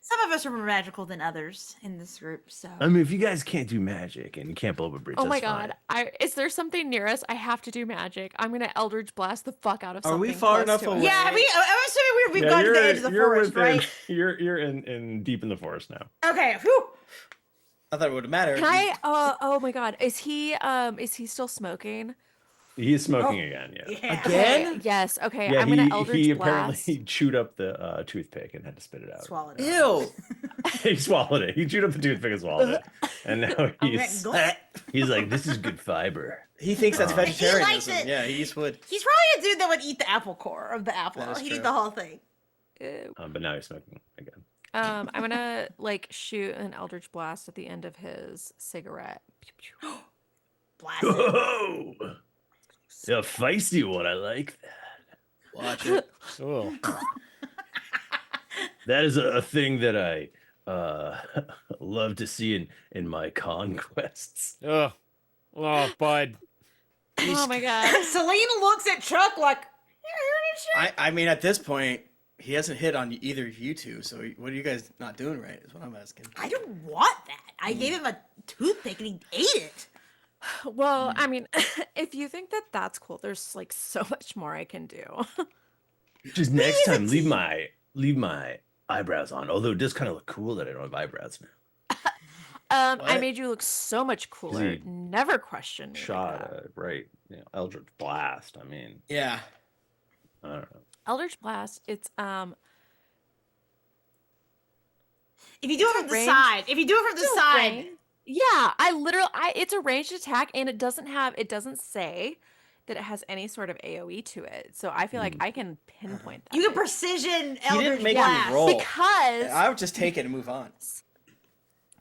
Some of us are more magical than others in this group, so. I mean, if you guys can't do magic and you can't blow up a bridge, Oh my that's fine. god. Is there something near us? I have to do magic. I'm gonna Eldritch Blast the fuck out of Are something. we far close enough to us. away? Yeah, I'm assuming we've gone to the edge of the forest, within, right? You're in deep in the forest now. Okay, whew. I thought it would matter. Can I oh my god. Is he still smoking? He's smoking again. Yeah. Yeah. Again? Okay, yes. Okay. Yeah, I'm gonna Eldritch he Blast. apparently chewed up the toothpick and had to spit it out. Swallowed it. Ew. He swallowed it. He chewed up the toothpick and swallowed it. And now he's He's like, this is good fiber. He thinks that's He likes vegetarianism. it. Yeah, he just would. He's probably a dude that would eat the apple core of the apple. That is He'd true. eat the whole thing. Ew. but now he's smoking again. I'm gonna like shoot an Eldritch Blast at the end of his cigarette. Pew, pew. Blast it. Whoa! Yeah, feisty one. I like that. Watch it. Oh. That is a thing that I love to see in my conquests. Ugh. Oh, bud. Oh my god. Selene looks at Chuck like, you hearing this shit? I mean, at this point, he hasn't hit on either of you two. So what are you guys not doing right? Is what I'm asking. I don't want that. I gave him a toothpick and he ate it. Well, I mean, if you think that that's cool, there's like so much more I can do. Just next time, leave my eyebrows on. Although it does kind of look cool that I don't have eyebrows now. I What? made you look so much cooler. he Never question me. Shot Like that. right. Eldritch Blast. I mean, Yeah. I don't know. Eldritch Blast. It's If you do it It's from a the range- side, if you do it from the it's a side, range- Yeah, it's a ranged attack, and it doesn't say that it has any sort of AOE to it. So I feel like I can pinpoint that. you can bitch. precision He Eldritch didn't make Blast. me roll. because I would just take it and move on.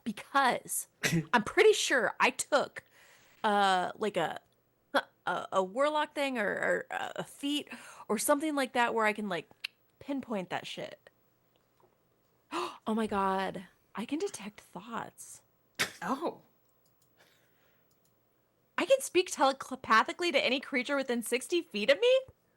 because I'm pretty sure I took like a warlock thing or a feat or something like that where I can like pinpoint that shit. Oh my god, I can detect thoughts. Oh. I can speak telepathically to any creature within 60 feet of me?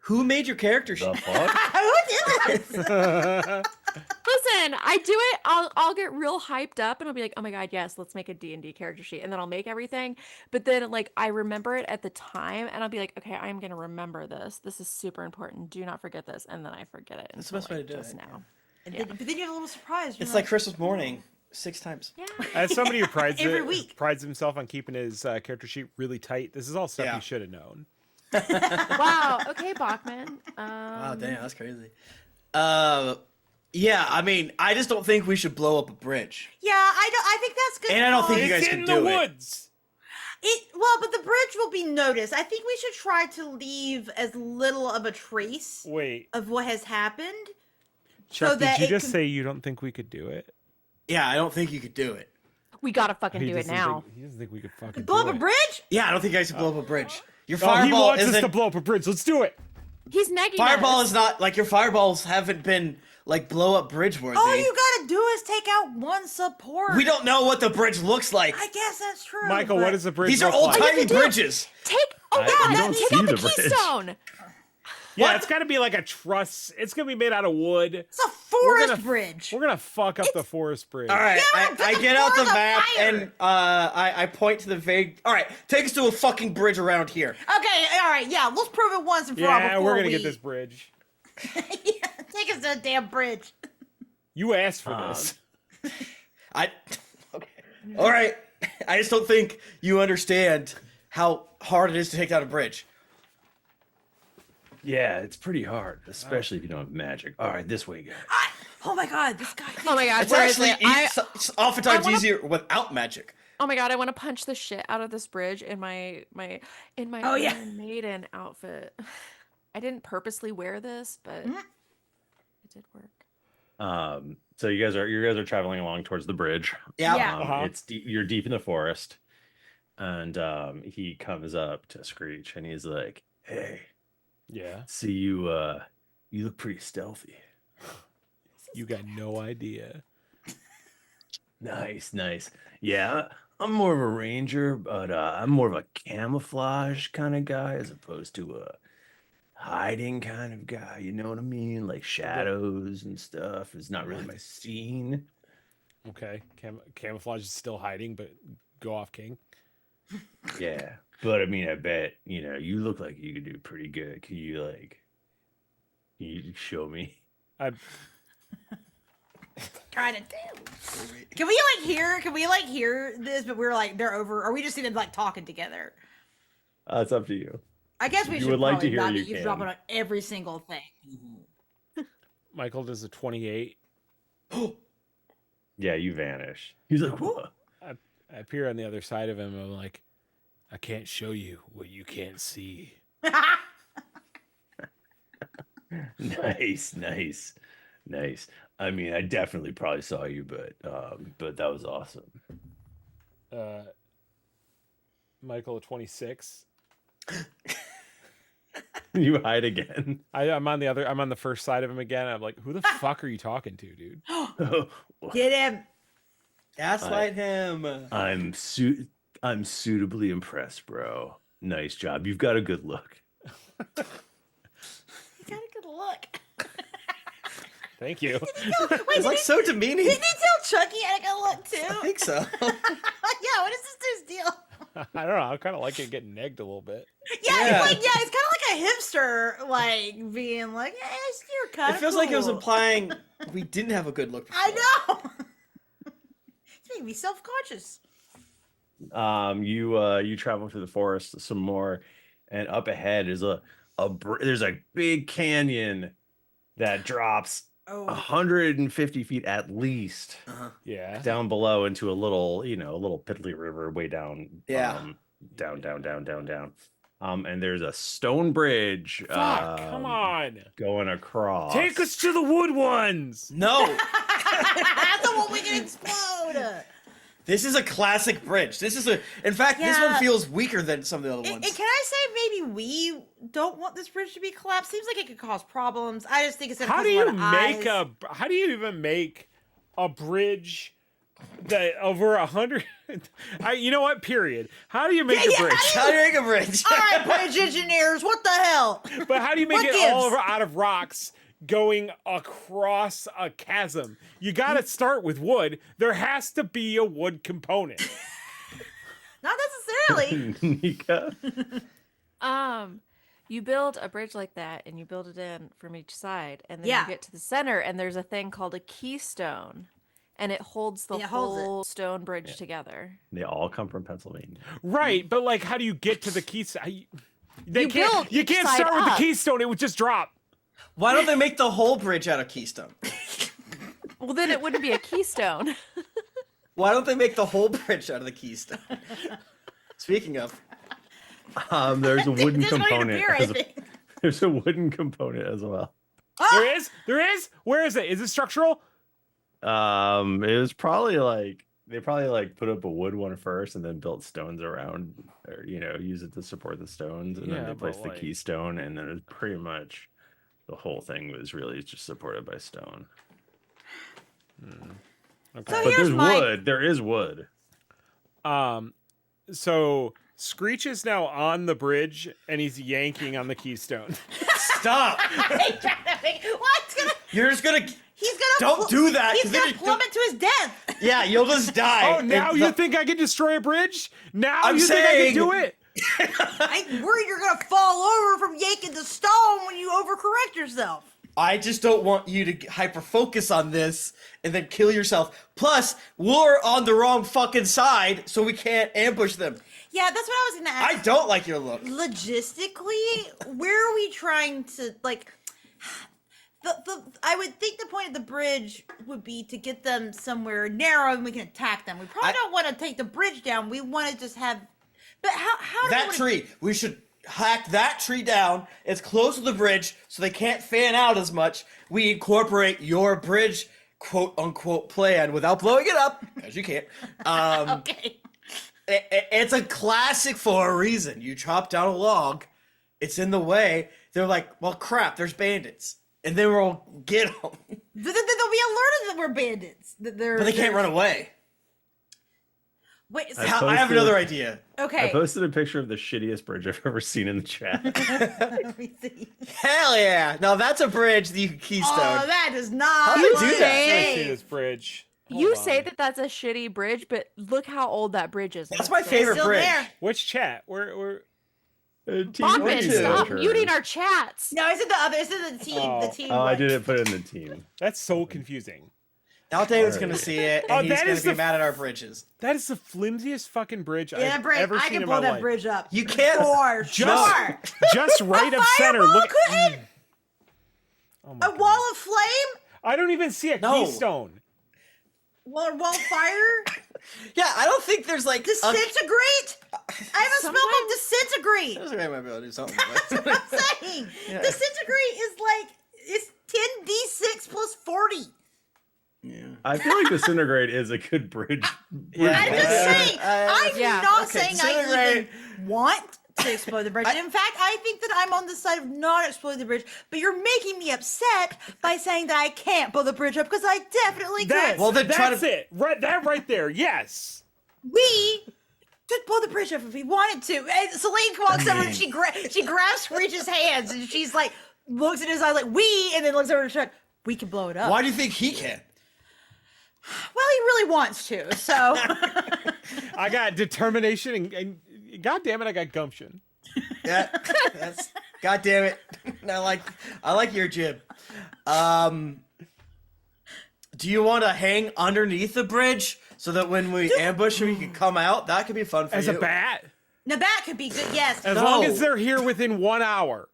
Who made your character sheet? The fuck? Who did this? Listen, I do it. I'll get real hyped up and I'll be like, oh my god, yes, let's make a D&D character sheet, and then I'll make everything. But then like I remember it at the time, and I'll be like, okay, I'm gonna remember this. This is super important. Do not forget this, and then I forget it. That's the best way to do just it, now. And then- but then you have a little surprise. You're It's like Christmas morning 6 times. Yeah. As somebody who Every week. prides himself on keeping his character sheet really tight, this is all stuff Yeah. he should have known. Wow. Okay, Bachmann. Wow, damn, that's crazy. Yeah, I mean, I just don't think we should blow up a bridge. Yeah, I think that's good. And I don't think call. you guys It's can in do the it. woods. But the bridge will be noticed. I think we should try to leave as little of a trace Wait, of what has happened. Chuck, that did you it just can- say you don't think we could do it? Yeah, I don't think you could do it. We gotta fucking do it doesn't now. Think, he doesn't think we could fucking Blow do up a it. bridge? Yeah, I don't think you guys can blow up a bridge. Your Oh, he fireball wants us isn't. to blow up a bridge. Let's do it. He's negging Fireball us. is not like your fireballs haven't been like blow up bridge worthy. All you gotta do is take out one support. We don't know what the bridge looks like. I guess that's true. Michael, but- what does the bridge These are look old like? tiny do- bridges. Take you yeah, don't take see out the the bridge. keystone. Yeah, What? it's got to be like a truss. It's gonna be made out of wood. It's a forest gonna- bridge. We're gonna fuck up the forest bridge. All right, Yeah, but I the get out the floor's on map fire. and I point to the vague. All right, take us to a fucking bridge around here. Okay, all right, yeah, let's prove it once and for all Yeah, before we're gonna we... get this bridge. Yeah, take us to the damn bridge. You asked for Um, this. I okay. All right, I just don't think you understand how hard it is to take down a bridge. Yeah, it's pretty hard, especially if you don't have magic. All right, this way, guys. Oh my god, this guy. Oh my god, It's actually seriously. it's oftentimes wanna- easier without magic. Oh my god, I want to punch the shit out of this bridge in my Oh, yeah. Iron Maiden outfit. I didn't purposely wear this, but Mhm. it did work. So you guys are traveling along towards the bridge. Yeah. Yeah. Uh-huh. It's you're deep in the forest, and he comes up to Screech and he's like, "Hey, Yeah, see you. You look pretty stealthy." you got no idea. Nice, nice. Yeah, I'm more of a ranger, but I'm more of a camouflage kind of guy as opposed to a hiding kind of guy. You know what I mean? Like shadows and stuff is not really my scene. Okay, camouflage is still hiding, but go off, King. Yeah, but I mean, I bet you look like you could do pretty good. Can you show me? I Trying to do. Can we hear this? But we're like they're over. Or we just sitting like talking together? It's up to you. I guess we If should you would like to probably hear, not you be can. dropping on every single thing. Michael does a 28. Yeah, you vanish. He's like, what? I appear on the other side of him. I'm like, I can't show you what you can't see. Nice, nice, nice. I mean, I definitely probably saw you, but that was awesome. Michael, a 26. You hide again. I'm on the first side of him again. I'm like, who the fuck are you talking to, dude? Get him. Gaslight him. I'm suitably impressed, bro. Nice job. You've got a good look. You got a good look. Thank you. It's like so demeaning. Didn't he tell Chucky I had a good look I too? think so. Yeah, what is this dude's deal? I don't know. I kind of like it getting negged a little bit. Yeah. It's kind of like a hipster, like being like, "Yeah, you're kind of." It feels like it was implying we didn't have a good look before. I know. It's making me self-conscious. You travel through the forest some more, and up ahead is there's a big canyon that drops 150 feet at least Yeah. down below into a little piddly river way down. Yeah. Down. And there's a stone bridge. Fuck, come on. Going across. Take us to the wood ones. No. That's the one we can explode. This is a classic bridge. This one feels weaker than some of the other ones. And can I say maybe we don't want this bridge to be collapsed? Seems like it could cause problems. I just think it's gonna How cause do a lot you of make eyes. how do you even make a bridge that over 100? You know what? Period. How do you make a bridge? How do you make a bridge? All right, bridge engineers, what the hell? But how do you make What it all gives? out of rocks going across a chasm? You got to start with wood. There has to be a wood component. Not necessarily. Nika. You build a bridge like that, and you build it in from each side, and then Yeah. you get to the center, and there's a thing called a keystone, and it holds the It holds it. whole stone bridge together. They all come from Pennsylvania. Right, but like, how do you get to the keystone? You build You each can't side start with the up. keystone. It would just drop. Why don't they make the whole bridge out of keystone? Well, then it wouldn't be a keystone. Why don't they make the whole bridge out of the keystone? Speaking of, There's a wooden There's going to component. appear, I think. There's a wooden component as well. There is. Where is it? Is it structural? It was probably like they put up a wood one first and then built stones around, or use it to support the stones, and then Yeah, they but, placed the like- keystone, and then it was pretty much the whole thing was really just supported by stone. Okay. So But here's there's my wood. There is wood. So Screech is now on the bridge and he's yanking on the keystone. stop! What's gonna? You're just gonna. He's gonna. Don't do that, He's 'cause then gonna it- plummet to his death. Yeah, you'll just die. Oh, now And you think I can destroy a bridge? Now I'm you think I saying- can do it? I'm worried you're gonna fall over from yanking the stone when you overcorrect yourself. I just don't want you to hyper focus on this and then kill yourself. Plus, we're on the wrong fucking side, so we can't ambush them. Yeah, that's what I was gonna ask. I don't like your look. Logistically, where are we trying to like? I would think the point of the bridge would be to get them somewhere narrow and we can attack them. We probably don't want to take the bridge down. We want to just have. But how do That we tree, we should hack that tree down. It's close to the bridge, so they can't fan out as much. We incorporate your bridge, quote unquote, plan without blowing it up, as you can't. Okay. It's a classic for a reason. You chop down a log, it's in the way. They're like, well, crap, there's bandits. And then we'll get them. But then they'll be alerted that we're bandits. That they're, But they can't run away. Wait, so, I I have another idea. I okay. posted a picture of the shittiest bridge I've ever seen in the chat. Let me see. Hell yeah! Now that's a bridge that you can keystone. Oh, that is not. How do you my do that? I see thing. this bridge. You Hold say on. that that's a shitty bridge, but look how old that bridge is. That's and my it's favorite Still bridge. there. Which chat? Where? Bachmann, Team stop adventure. muting our chats. No, it's in the other. It's in the team. The Oh. team. Oh, I one. didn't put it in the team. That's so confusing. Now David's Alright. gonna see it, Oh, and he's that gonna is be the- mad at our bridges. That is the flimsiest fucking bridge Yeah, I've bridge. ever I seen can in blow my that life. bridge up. You can't. For sure. Just right of center. Look. could- Oh my A God. wall of flame? I don't even see a No. keystone. Wall of fire? Yeah, I don't think there's like. Disintegrate? I haven't smelled of disintegrate. I might be able to do something. That's what I'm saying. Yeah. Disintegrate is like it's 10d6 plus 40. Yeah. I feel like disintegrate is a good bridge. Yeah. I'm just saying. I'm Yeah. not Okay, saying I disintegrate. even want to explode the bridge. In fact, I think that I'm on the side of not exploding the bridge. But you're making me upset by saying that I can't blow the bridge up because I definitely That's, could. Well, then try that's to- it. Right, that right there. Yes. We could blow the bridge up if we wanted to. And Selene walks over and she grabs Screech's hands and she's like looks at his eyes like we, and then looks over and she's like, we can blow it up. Why do you think he can? Well, he really wants to. So I got determination and God damn it, I got gumption. Yeah, that's. God damn it! I like your jib. Do you want to hang underneath the bridge so that when we ambush him, you can come out? That could be fun for As you. a bat. now that could be good. Yes. As No. long as they're here within 1 hour.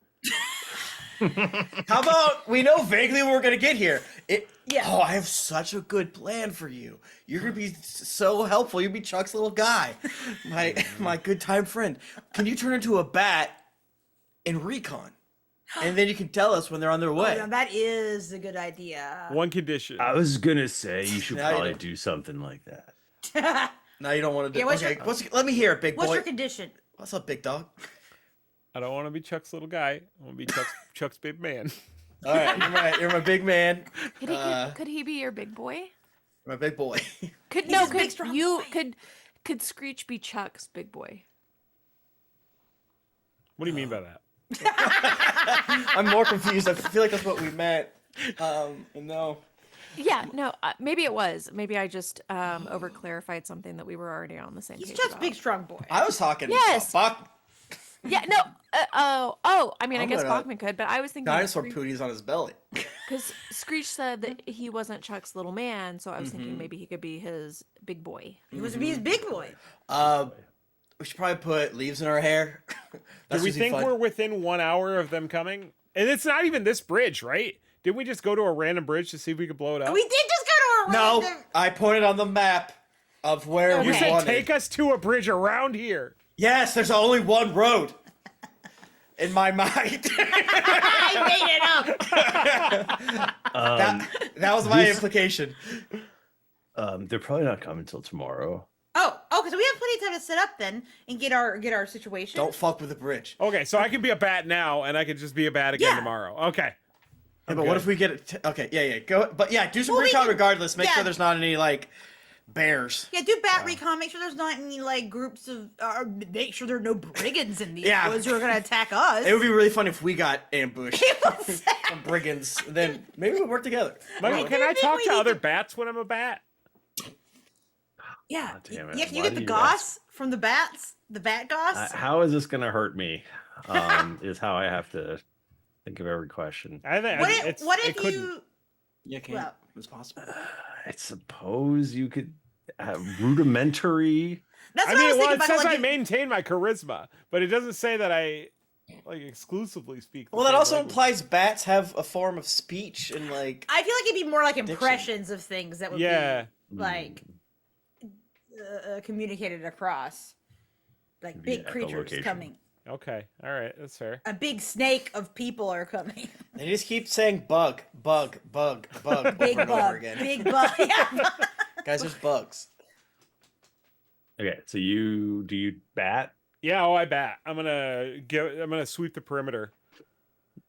How about we know vaguely when we're gonna get here? Yeah. Oh, I have such a good plan for you. You're gonna be so helpful. You'll be Chuck's little guy, my good time friend. Can you turn into a bat and recon, and then you can tell us when they're on their way. Now that is a good idea. One condition. I was gonna say you should Now you probably don't. do something like that. Now you don't want to do. Yeah, what's okay, your- let me hear it, big What's boy. your condition? What's up, big dog? I don't want to be Chuck's little guy. I want to be Chuck's big man. All right, you're right. You're my big man. Could he be your big boy? You're my big boy. Could He's no? his big, Could strong you boy. could Screech be Chuck's big boy? What do you mean by that? I'm more confused. I feel like that's what we meant. No. Yeah, no. Maybe it was. Maybe I just over clarified something that we were already on the same He's page just about. big, strong boy. I was talking. Yes. Bach, Yeah, no. Oh. I mean, I I'm guess gonna- Bachman could, but I was thinking dinosaur pooties on his belly. because Screech said that he wasn't Chuck's little man, so I was thinking maybe he could be his big boy. He was to be his big boy. We should probably put leaves in our hair. Do That's we usually think fun. we're within 1 hour of them coming? And it's not even this bridge, right? Didn't we just go to a random bridge to see if we could blow it up? We did just go to a No, random. I pointed on the map of where Okay. You we said wanted. take us to a bridge around here. Yes, there's only one road. In my mind. I made it up. that was my This- implication. They're probably not coming till tomorrow. Oh, because we have plenty of time to set up then and get our situation. Don't fuck with the bridge. Okay, so I can be a bat now, and I can just be a bat again Yeah. tomorrow. Okay. Yeah, but what if we get it? Okay, yeah, go. But yeah, do some Well, we recon can- regardless. Make yeah. sure there's not any like bears. Yeah, do bat recon. Make sure there's not any like groups of. Make sure there are no brigands in these Yeah. woods who are gonna attack us. It would be really fun if we got ambushed People say- from brigands. Then maybe we'll work together. Michael, can I think talk we to need other to- bats when I'm a bat? Yeah, damn it. yeah. Can you Why get the do you goss from the bats? The bat goss. How is this gonna hurt me? Is how I have to think of every question. I think what it's, if, what it if couldn't. you? Yeah, can Well- it's possible. I suppose you could have rudimentary. That's I what I mean, was well, thinking it about. says Like, I maintain my charisma, but it doesn't say that I like exclusively speak. the Well, that same also language. implies bats have a form of speech and like. I feel like it'd be more like Diction. impressions of things that would Yeah. be like communicated across, like big Yeah, creatures echolocation. coming. Okay, all right, that's fair. A big snake of people are coming. They just keep saying bug, bug, bug, bug Big over and over bug. again. Big bug. Yeah. Guys, there's bugs. Okay, so do you bat? Yeah, I bat. I'm gonna sweep the perimeter.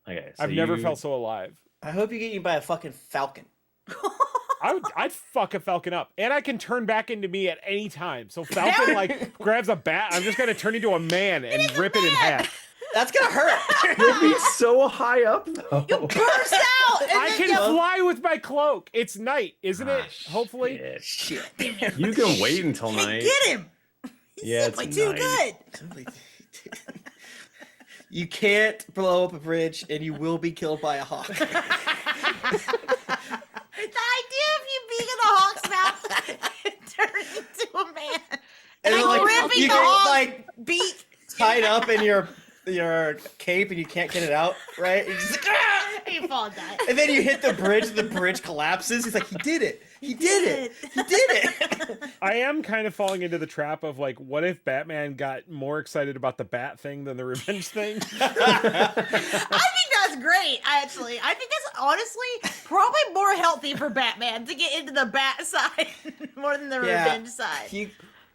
Okay, so I've never you- felt so alive. I hope you get eaten by a fucking falcon. I'd fuck a Falcon up, and I can turn back into me at any time. So Falcon like grabs a bat. I'm just gonna turn into a man and rip it in half. That's gonna hurt. You'll be so high up though. You burst out. And I then can you- fly with my cloak. It's night, isn't it? Hopefully. Shit. Shit. You can wait until Can't night. get him. He's Yeah, simply it's too night. good. You can't blow up a bridge, and you will be killed by a hawk. The idea of you being in a hawk's mouth and turning into a man. And then, like like, ripping you the get hawk's like beak. tied up in your cape, and you can't get it out, right? You're just like, "Ah!" You fall and die. And then you hit the bridge collapses. He's like, he did it. He did it. He did it. I am kind of falling into the trap of like, what if Batman got more excited about the bat thing than the revenge thing? I think that's great, actually. I think that's honestly probably more healthy for Batman to get into the bat side more than the revenge side.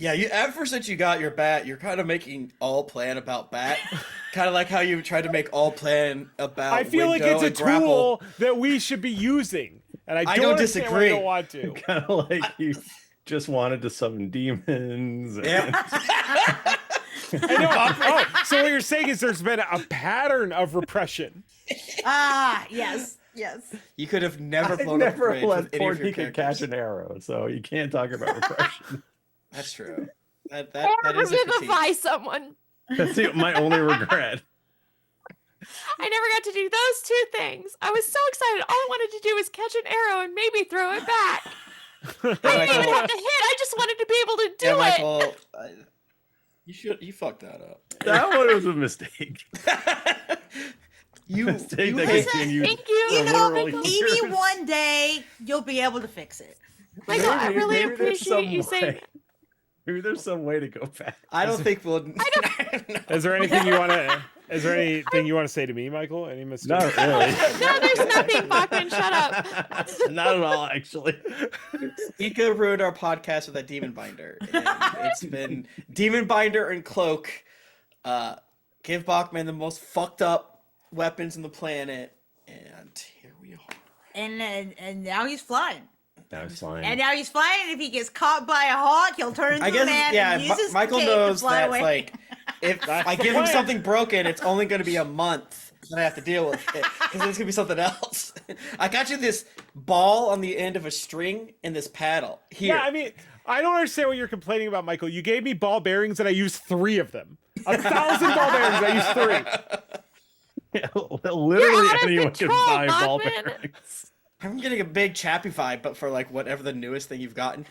Ever since you got your bat, you're kind of making all plan about bat. Kind of like how you tried to make all plan about I feel like window it's a and grapple. tool that we should be using. And I don't understand why you disagree. don't want to. Kind of like you just wanted to summon demons. And... Yeah. I know. Oh, so what you're saying is there's been a pattern of repression. Ah, yes. You could have never I blown up a never bridge let with any poor of your Nika catch characters. an arrow, so you can't talk about repression. That's true. That Or is a critique. revivify someone. That's my only regret. I never got to do those two things. I was so excited. All I wanted to do was catch an arrow and maybe throw it back. I didn't even have to hit. I just wanted to be able to do Yeah, it. Michael, you fucked that up. That one was a mistake. You Mistake that hate- continued Thank you. for You know, literally maybe years. one day you'll be able to fix it. Michael, I Maybe- really maybe there's some appreciate you saying way. Maybe there's some way to go back. I don't think we'll. Is there anything you want to? Is there anything you want to say to me, Michael? Any mistake? Not really. No, there's nothing, Bachmann. Shut up. Not at all, actually. Nika ruined our podcast with that demon binder. And it's been demon binder and cloak. Give Bachmann the most fucked up weapons on the planet, and here we are. And now he's flying. That was fine. And now he's flying. If he gets caught by a hawk, he'll turn into I guess a man and use his Michael cape knows to fly that away. like if I give him something broken, it's only going to be a month that I have to deal with it because it's going to be something else. I got you this ball on the end of a string and this paddle here. Yeah, I mean, I don't understand what you're complaining about, Michael. You gave me ball bearings and I used 3 of them. 1,000 ball bearings, I used 3. Yeah, literally You're out of anyone can control, buy ball Bachmann. bearings. I'm getting a big Chappy vibe, but for like whatever the newest thing you've gotten.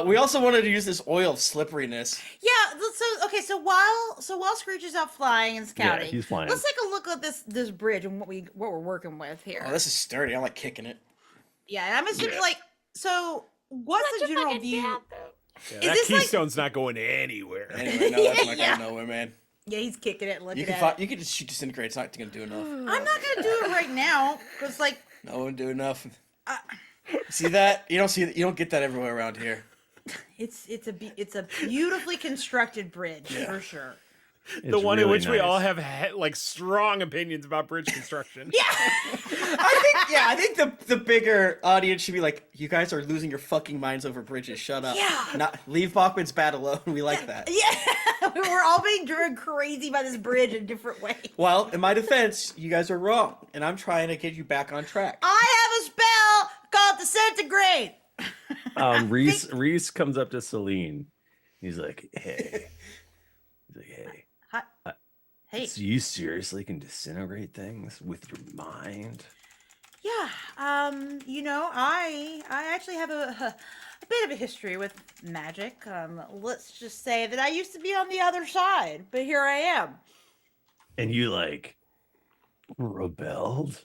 We also wanted to use this oil of slipperiness. Yeah. So while Screech is out flying and scouting, he's flying. let's take a look at this bridge and what we're working with here. Oh, this is sturdy. I like kicking it. Yeah, and I'm assuming like so. What's the Such a general fucking view? dad, though. Yeah, Is that this like- keystone's not going anywhere. Anyway, no, that's not Yeah. going nowhere, man. Yeah, he's kicking it, looking You can at it. you can just shoot disintegrate. It's not going to do enough. I'm not gonna do it right now because like No one do enough. See that? You don't get that everywhere around here. it's a beautifully constructed bridge for sure. The one in which we all have like strong opinions about bridge construction. I think the bigger audience should be like, you guys are losing your fucking minds over bridges. Shut up. Yeah. Leave Bachmann's bat alone. We like that. Yeah, we're all being driven crazy by this bridge in different ways. Well, in my defense, you guys are wrong, and I'm trying to get you back on track. I have a spell called Disintegrate. Reese comes up to Selene. He's like, hey. Hey, So you seriously can disintegrate things with your mind? yeah. I actually have a bit of a history with magic. Let's just say that I used to be on the other side, but here I am. And you like rebelled?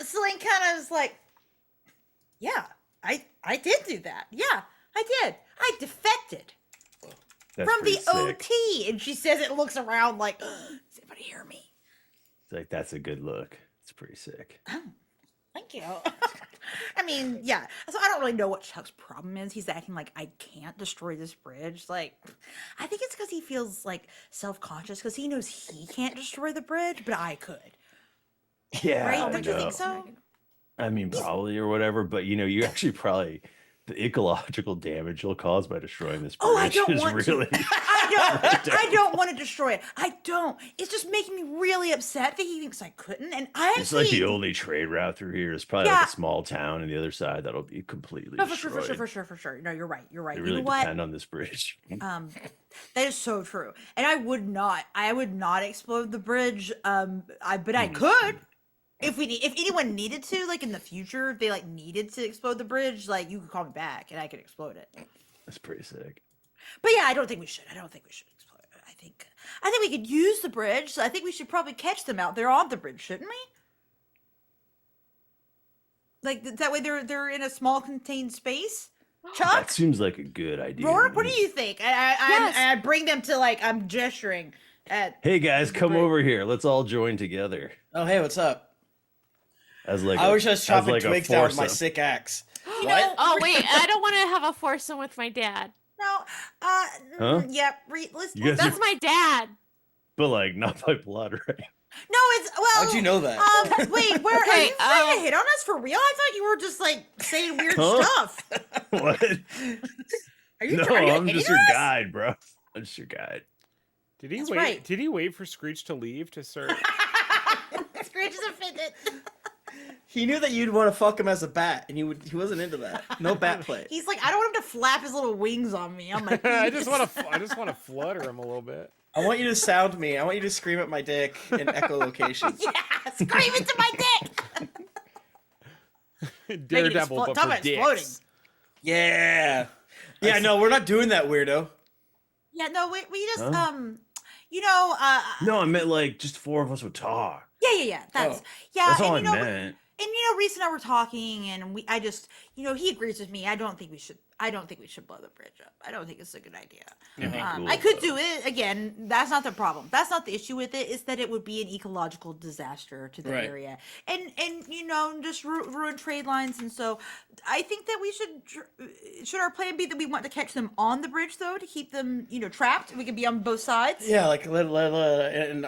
Selene kind of is like, yeah, I did do that. Yeah, I did. I defected That's from the pretty sick. OT, and she says it looks around like, does anybody hear me? It's like, that's a good look. It's pretty sick. Thank you. I mean, yeah. So I don't really know what Chuck's problem is. He's acting like I can't destroy this bridge. Like, I think it's because he feels like self-conscious because he knows he can't destroy the bridge, but I could. Yeah, Right? I Don't you know. think so? I mean, probably or whatever, but you actually probably the ecological damage you'll cause by destroying this bridge Oh, I don't is want really. to. I don't want to destroy it. I don't. It's just making me really upset that he thinks I couldn't. And I It's like actually. the only trade route through here is probably like a small town on the other side that'll be completely No, for sure, destroyed. for sure. No, you're right. You're right. They You really know what? depend on this bridge. That is so true. And I would not explode the bridge. But I could. If anyone needed to, like in the future, if they like needed to explode the bridge, like you could call me back and I could explode it. That's pretty sick. But yeah, I don't think we should. explode it. I think we could use the bridge. So I think we should probably catch them out there on the bridge, shouldn't we? Like that way they're in a small contained space. Chuck, That seems like a good idea. Rourke, to what do me. you think? Yes. I bring them to like I'm gesturing at. Hey guys, come Bridge. over here. Let's all join together Oh, hey, what's up? as like. I was just chopping a twigs down with my foursome. sick axe. You What? know, Oh wait, I don't want to have a foursome with my dad. No, Huh? yeah. You guys That's my dad. But like not by blood, right? No, it's well. How'd you know that? Wait, where are Okay, you trying to hit on us for real? I thought you were just like saying weird Huh? stuff. What? Are you? No, are you I'm hitting just your us? guide, bro. I'm just your guide. Did he That's wait? right. Did he wait for Screech to leave to start? Screech is offended. He knew that you'd want to fuck him as a bat, and he wasn't into that. No bat play. He's like, I don't want him to flap his little wings on me. I'm like, I just want to flutter him a little bit. I want you to sound me. I want you to scream at my dick in echolocation. yeah, scream into my dick. Daredevil, but Talk for about dicks. exploding. Yeah. Yeah, no, we're not doing that, weirdo. Yeah, no, we just Huh? No, I meant like just four of us would talk. yeah. That's Oh. yeah. That's all I and, you know, meant. And Reese and I were talking, and I just, he agrees with me. I don't think we should blow the bridge up. I don't think it's a good idea. It'd be cool, I could though. do it again. That's not the problem. That's not the issue with it. It's that it would be an ecological disaster to the Right. area, and just ruin trade lines. And so, I think that we should our plan be that we want to catch them on the bridge though, to keep them trapped. We could be on both sides. Yeah, like and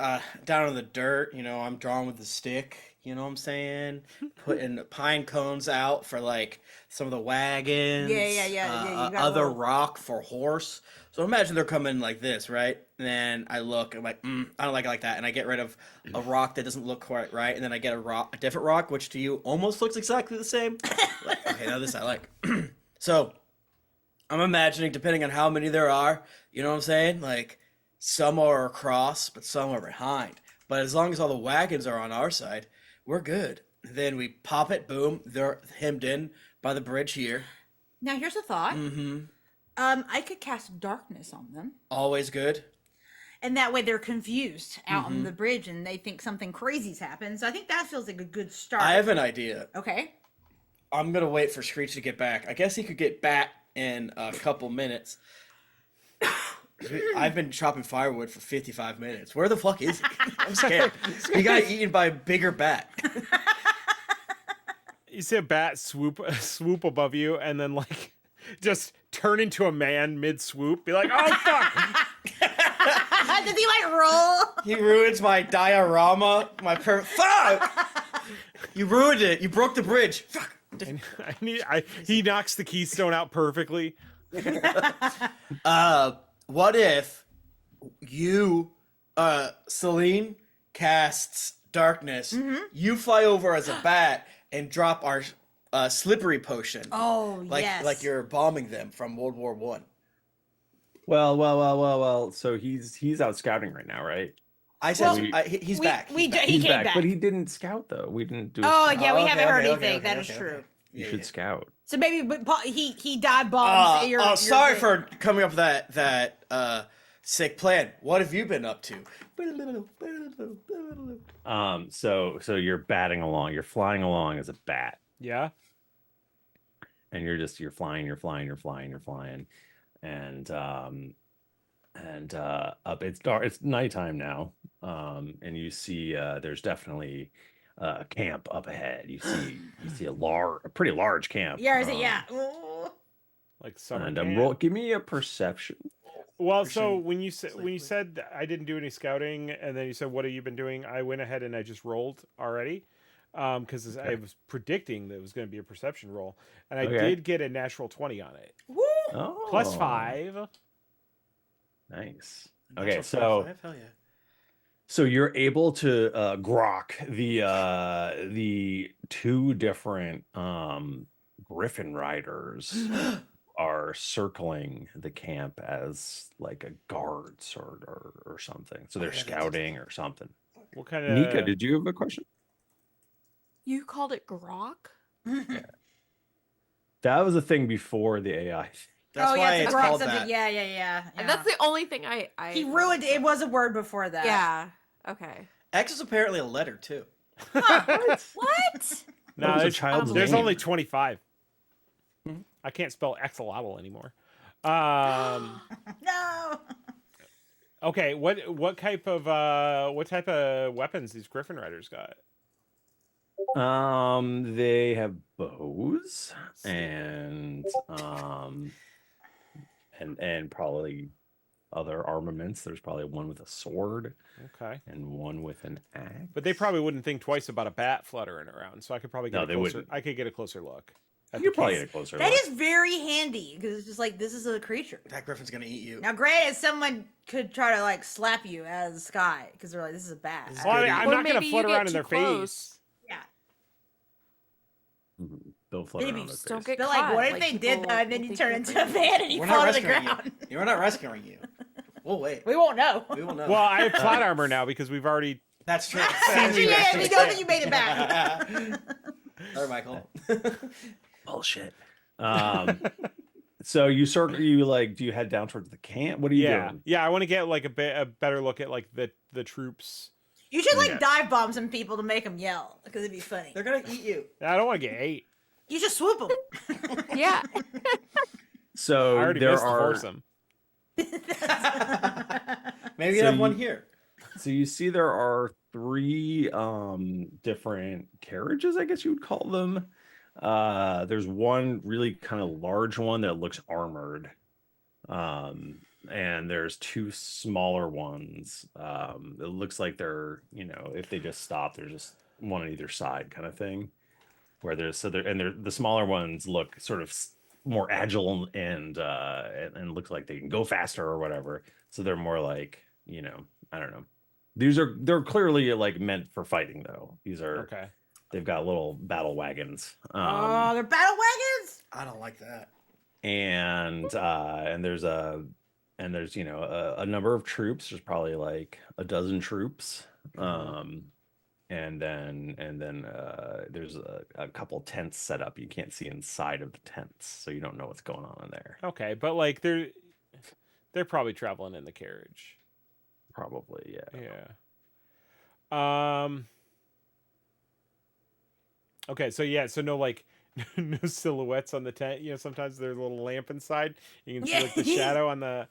down in the dirt, I'm drawing with the stick. You know what I'm saying? Putting pine cones out for like some of the wagons. Yeah, you got a other little- rock for horse. So imagine they're coming like this, right? And then I look, I'm like, I don't like it like that, and I get rid of a rock that doesn't look quite right, and then I get a different rock, which to you almost looks exactly the same. Like, okay, now this I like. So I'm imagining, depending on how many there are, you know what I'm saying? Like some are across, but some are behind. But as long as all the wagons are on our side, we're good. Then we pop it, boom, they're hemmed in by the bridge here. Now here's a thought. Mm-hmm. I could cast darkness on them. Always good. And that way they're confused out on the bridge and they think something crazy's happened. So I think that feels like a good start. I have an idea. Okay. I'm gonna wait for Screech to get back. I guess he could get back in a couple minutes. I've been chopping firewood for 55 minutes. Where the fuck is he? I'm scared. He got eaten by a bigger bat. You see a bat swoop above you, and then like just turn into a man mid swoop. Be like, oh fuck! Did he like roll? He ruins my diorama. Fuck! You ruined it. You broke the bridge. Fuck. He knocks the keystone out perfectly. What if you, Selene, casts darkness. You fly over as a bat and drop our slippery potion. Oh, yes. Like you're bombing them from World War One. Well. So he's out scouting right now, right? I said Well, he's back. He He's came back. but he didn't scout though. We didn't do. Oh, scout. yeah, we Oh, haven't okay, heard okay, anything. okay, That is okay, true. okay. You Yeah, should yeah. scout. So maybe he dive bombs. your Sorry thing. for coming up with that sick plan. What have you been up to? So you're batting along. You're flying along as a bat, Yeah. and you're flying, and up. It's dark. It's nighttime now. And you see there's definitely a camp up ahead. You see a pretty large camp. Yeah, is it? Yeah. Ooh. Like summer And camp. give me a perception. Well, so when you said I didn't do any scouting, and then you said what have you been doing, I went ahead and I just rolled already. because I was predicting that it was going to be a perception roll, and I Okay. did get a natural 20 on it. Woo! Oh, Plus 5. Nice. Natural Okay, so 25, hell yeah. so you're able to grok the two different griffin riders are circling the camp as like a guards or something. So they're yeah, that's scouting or something. What kind Nika, of... did you have a question? You called it grok? That was a thing before the AI. That's oh why yeah, it's grok called something. that. Yeah. And that's the only thing I He ruined it. It was a word before that. Yeah. Okay. X is apparently a letter too. What? No, That was a there's, child's there's name. only 25. Mhm. I can't spell axolotl anymore. No. Okay, what type of weapons these Griffin Riders got? They have bows and and probably other armaments. There's probably one with a sword Okay, and one with an axe. but they probably wouldn't think twice about a bat fluttering around, so I could probably get No, a they closer. wouldn't. I could get a closer look. At You the probably case. get a closer That look. is very handy because it's just like this is a creature. That griffin's gonna eat you. Now, granted, someone could try to like slap you as Sky because they're like, "This is a bat." This is Well, I mean, Or I'm not gonna maybe you flutter get around in too their close. face. Yeah. They'll flutter Maybe around Just their don't face. get But caught. like, what if they did people that and then will you think turn you're into a crazy. man and you We're fall not to the rescuing ground? you. We're not rescuing you. We'll wait. We won't know. We will know. Well, I have plot armor now because we've already. That's true. Yeah, we know that you made it back. Sorry, Michael. Bullshit. So you do you head down towards the camp? What are you doing? Yeah. I want to get like a better look at like the troops. You should like Yeah. dive bomb some people to make them yell because it'd be funny. They're gonna eat you. I don't want to get 8. You should swoop them. Yeah. So I already there missed the are foursome. Maybe you So have one you- here. So you see there are 3 different carriages, I guess you would call them. There's one really kind of large one that looks armored. And there's 2 smaller ones. It looks like they're, if they just stop, there's just one on either side kind of thing. Where the smaller ones look sort of more agile and looks like they can go faster or whatever. So they're more like, I don't know. They're clearly like meant for fighting though. These are Okay. They've got little battle wagons. Oh, they're battle wagons. I don't like that. And there's a number of troops. There's probably like a dozen troops. And then there's a couple tents set up. You can't see inside of the tents, so you don't know what's going on in there. Okay, but like they're probably traveling in the carriage. Probably, yeah. Yeah. Okay, so no like no silhouettes on the tent. Sometimes there's a little lamp inside. You can see like the shadow on the.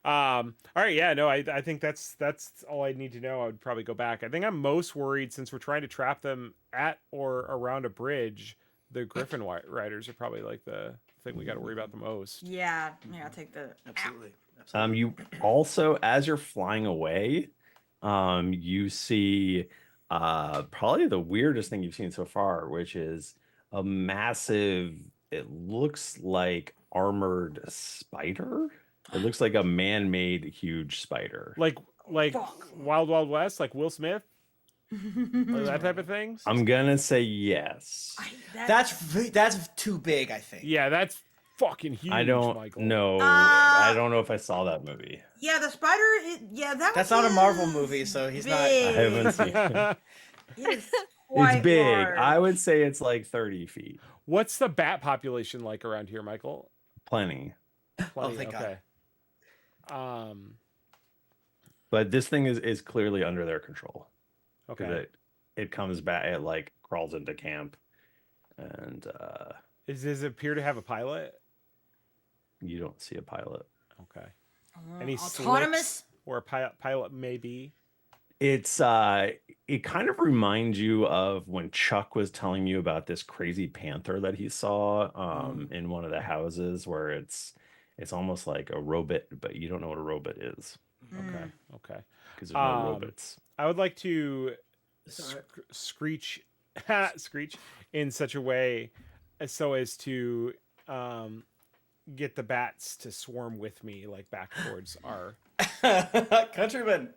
All right, yeah, no, I think that's all I need to know. I would probably go back. I think I'm most worried since we're trying to trap them at or around a bridge. The Griffin Riders are probably like the thing we got to worry about the most. Yeah, I'll take the. Absolutely. You also, as you're flying away, you see probably the weirdest thing you've seen so far, which is a massive, it looks like armored spider. It looks like a man-made huge spider. Like Wild Wild West, like Will Smith, or that type of thing. I'm gonna say yes. That's too big, I think. Yeah, that's fucking huge. I don't Michael. know. I don't know if I saw that movie. Yeah, the spider. That's not a Marvel movie, so he's not. I haven't seen it. It's It's big. large. I would say it's like 30 feet. What's the bat population like around here, Michael? Plenty. Plenty, thank God. okay. But this thing is clearly under their control. Okay. Because it comes back, it like crawls into camp, and Does it appear to have a pilot? you don't see a pilot. Okay. Any autonomous. slicks or a pilot maybe? It's it kind of reminds you of when Chuck was telling you about this crazy panther that he saw in one of the houses, where it's almost like a robot, but you don't know what a robot is Okay. because there's no Um, robots. I would like to It's all right. Screech Screech in such a way so as to get the bats to swarm with me, like back towards our countrymen.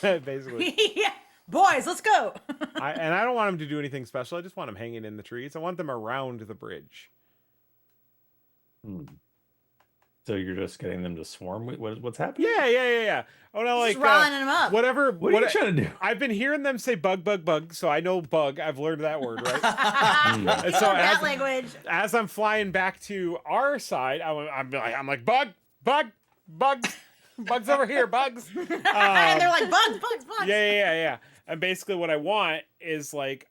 basically. Yeah. Boys, let's go. And I don't want them to do anything special. I just want them hanging in the trees. I want them around the bridge. So you're just getting them to swarm? What's happening? Yeah. Oh no, like Just riling them up. whatever. What are you trying to do? I've been hearing them say bug, bug, bug, so I know bug. I've learned that word, right? And so that language. As I'm flying back to our side, I'm like bug, bug, bugs, bugs over here, bugs. And they're like, bugs. Yeah. And basically what I want is like,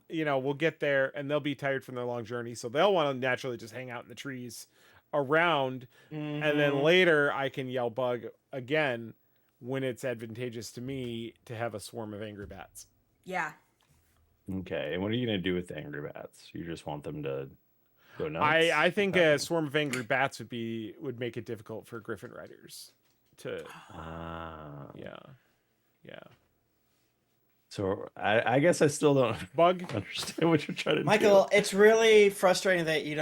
we'll get there and they'll be tired from their long journey. So they'll want to naturally just hang out in the trees around. And then later I can yell bug again when it's advantageous to me to have a swarm of angry bats. Yeah. Okay. And what are you going to do with the angry bats? You just want them to go nuts? I think a swarm of angry bats would make it difficult for Griffin riders to, yeah. So I guess I still don't Bug. understand what you're trying to do. Michael, it's really frustrating that you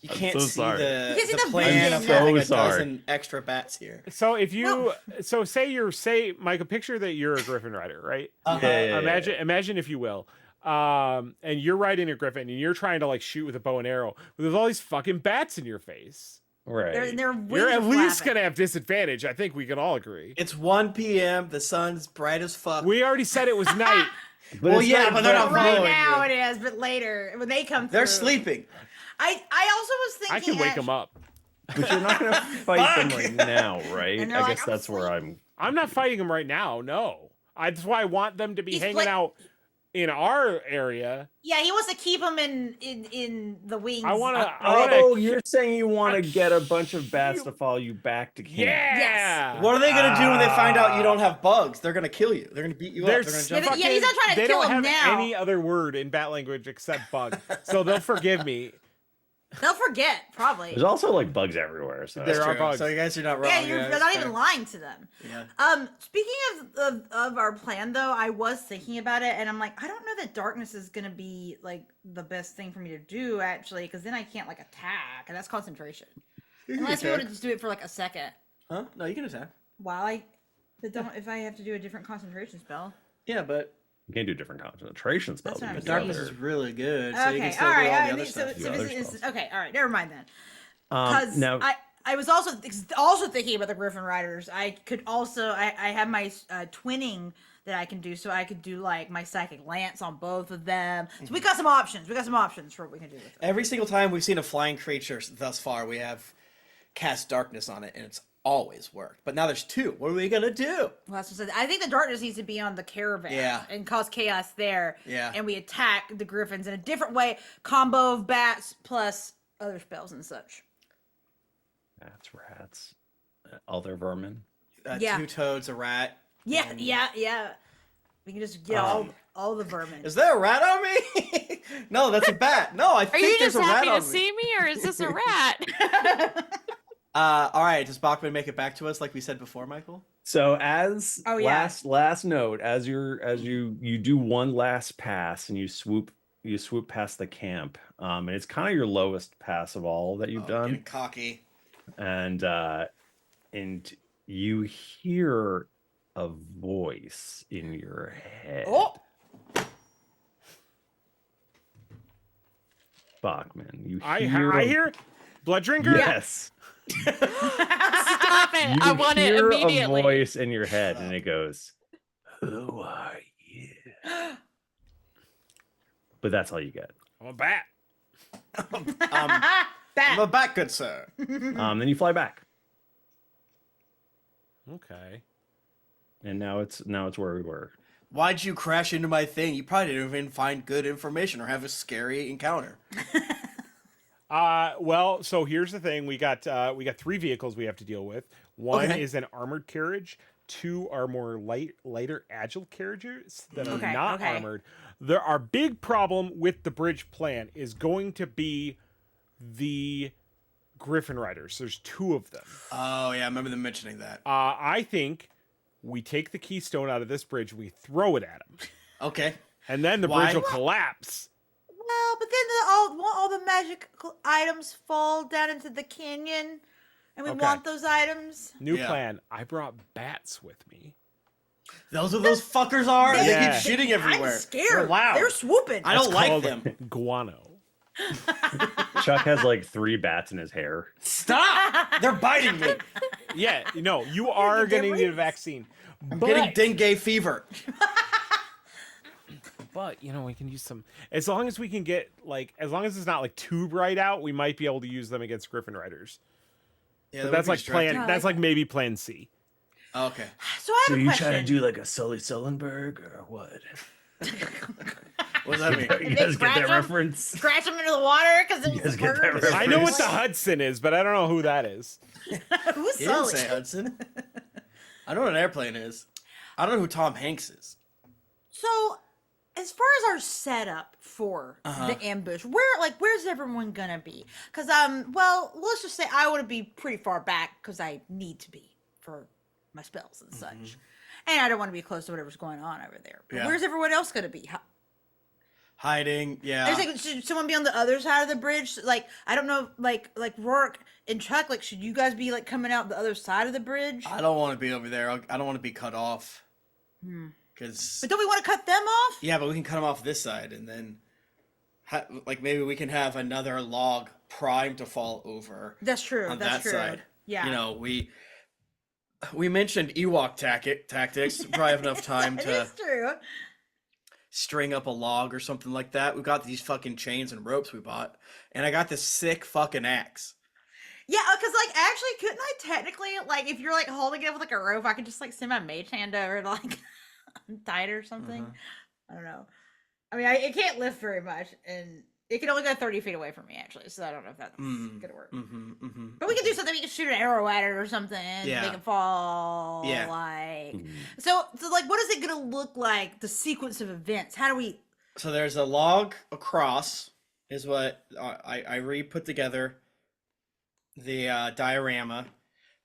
can't so see sorry. the plan I'm of so having a sorry. dozen extra bats here. So if you, say Michael, picture that you're a Griffin rider, right? Yeah. Imagine if you will. And you're riding a Griffin and you're trying to like shoot with a bow and arrow, but there's all these fucking bats in your face. Right. Their wings You're are at least flapping. gonna have disadvantage. I think we can all agree. It's 1 p.m. The sun's bright as fuck. We already said it was night. Well, it's yeah, not- but they're not Right following now you. it is, but later when they come through, They're sleeping. I also was thinking I can wake them up. But you're not going to fight them right now, right? And I they're guess like, I'm that's where asleep. I'm not fighting them right now. No, that's why I want them to be He's hanging like- out in our area. Yeah, he wants to keep them in the wings. I want to. Oh, you're saying you want to get a bunch of bats to follow you back to camp. Yeah. What are they gonna do when they find out you don't have bugs? They're gonna kill you. They're gonna beat you up. They're They're gonna Yeah, jump. but- he's not trying to they kill don't him have now. any other word in bat language except bug, so they'll forgive me. They'll forget probably. There's also like bugs everywhere. So There are True. bugs. So you guys are not wrong. Yeah, you're that's not fair. even lying to them. Yeah. Speaking of our plan though, I was thinking about it and I'm like, I don't know that darkness is gonna be like the best thing for me to do actually, because then I can't like attack, and that's concentration. Unless we want to just do it for like a second. Huh? No, you can attack. If I have to do a different concentration spell. Yeah, but you can't do different concentration spells. That's what You I'm can the do darkness other- is really good. So you Okay, can still all do right. all the other stuff. Okay, all right. Never mind then. Because now, I was also thinking about the Griffin Riders. I could also I have my twinning that I can do, so I could do like my psychic lance on both of them. So we got some options. We got some options for what we can do with them. Every single time we've seen a flying creature thus far, we have cast darkness on it, and it's always worked. But now there's two. What are we gonna do? Well, that's what I said. I think the darkness needs to be on the caravan, Yeah. and cause chaos there. Yeah. And we attack the griffins in a different way, combo of bats plus other spells and such. bats, rats, other vermin. Yeah. 2 toads, a rat. Yeah, and- yeah. We can just get all the vermin. Is there a rat on me? No, that's a bat. No, I Are think you there's just a rat happy on to me. see me, or is this a rat? All right, does Bachmann make it back to us like we said before, Michael? So as Oh, yeah. last note, as you do one last pass and you swoop past the camp, and it's kind of your lowest pass of all that you've done, Getting cocky. and you hear a voice in your head. Oh. Bachmann, you I hear hear blood drinker. yes. Stop it! You I want it hear immediately. a voice in your head, and it goes, "Who are you?" But that's all you get. I'm a bat. I'm Bat. a bat, good sir. Then you fly back, Okay. and now it's where we were. Why'd you crash into my thing? You probably didn't even find good information or have a scary encounter. Well, so here's the thing: we got 3 vehicles we have to deal with. One Okay. is an armored carriage. 2 are more lighter, agile carriages that are Okay, not okay. armored. Our big problem with the bridge plan is going to be the Griffin Riders. There's 2 of them. Oh yeah, I remember them mentioning that. I think we take the keystone out of this bridge, we throw it at them. Okay. And then the Why? bridge will collapse. Well, but then won't all the magic items fall down into the canyon, and we Okay. want those items. New Yeah. plan. I brought bats with me. Those are those fuckers are. Yeah. They keep shitting everywhere. I'm scared. Wow. They're swooping. I don't It's like called them. Guano. Chuck has like 3 bats in his hair. Stop! They're biting me. Yeah, no, you are get going to need a rabies. vaccine. I'm getting dengue fever. But we can use some. As long as we can get as long as it's not like too bright out, we might be able to use them against Griffin Riders. Yeah, But that that's would be like plan. distracting. That's like maybe plan C. Okay. So I So have a you question. trying to do like a Sully Sullenberg or what? What does that mean? You guys get scratch that 'em? reference? Scratch them into the water because You guys get that I know what the reference? Hudson is, but I don't know who that is. Who's He didn't Sully? say Hudson. I know what an airplane is. I don't know who Tom Hanks is. So, as far as our setup for the ambush, where's everyone gonna be? Because well, let's just say I want to be pretty far back because I need to be for my spells and such, and I don't want to be close to whatever's going on over there. But Yeah. where's everyone else gonna be? Hiding. Yeah. There's like, should someone be on the other side of the bridge? Like, I don't know, like Rourke and Chuck. Like, should you guys be like coming out the other side of the bridge? I don't want to be over there. I don't want to be cut off. Because But don't we want to cut them off? yeah, but we can cut them off this side, and then maybe we can have another log primed to fall over That's true. on That's that true. side. Yeah. We mentioned Ewok tactics. Probably have enough time It to is true. string up a log or something like that. We've got these fucking chains and ropes we bought, and I got this sick fucking axe. Yeah, because actually, couldn't I technically if you're holding it with a rope, I could just send my mage hand over to untie it or something. I don't know. I mean, it can't lift very much, and it can only go 30 feet away from me actually. So I don't know if that's gonna work. But we can do something. We can shoot an arrow at it or something. Yeah. Make it fall. Yeah. So what is it gonna look like? The sequence of events. How do we? So there's a log across, is what I re-put together the diorama.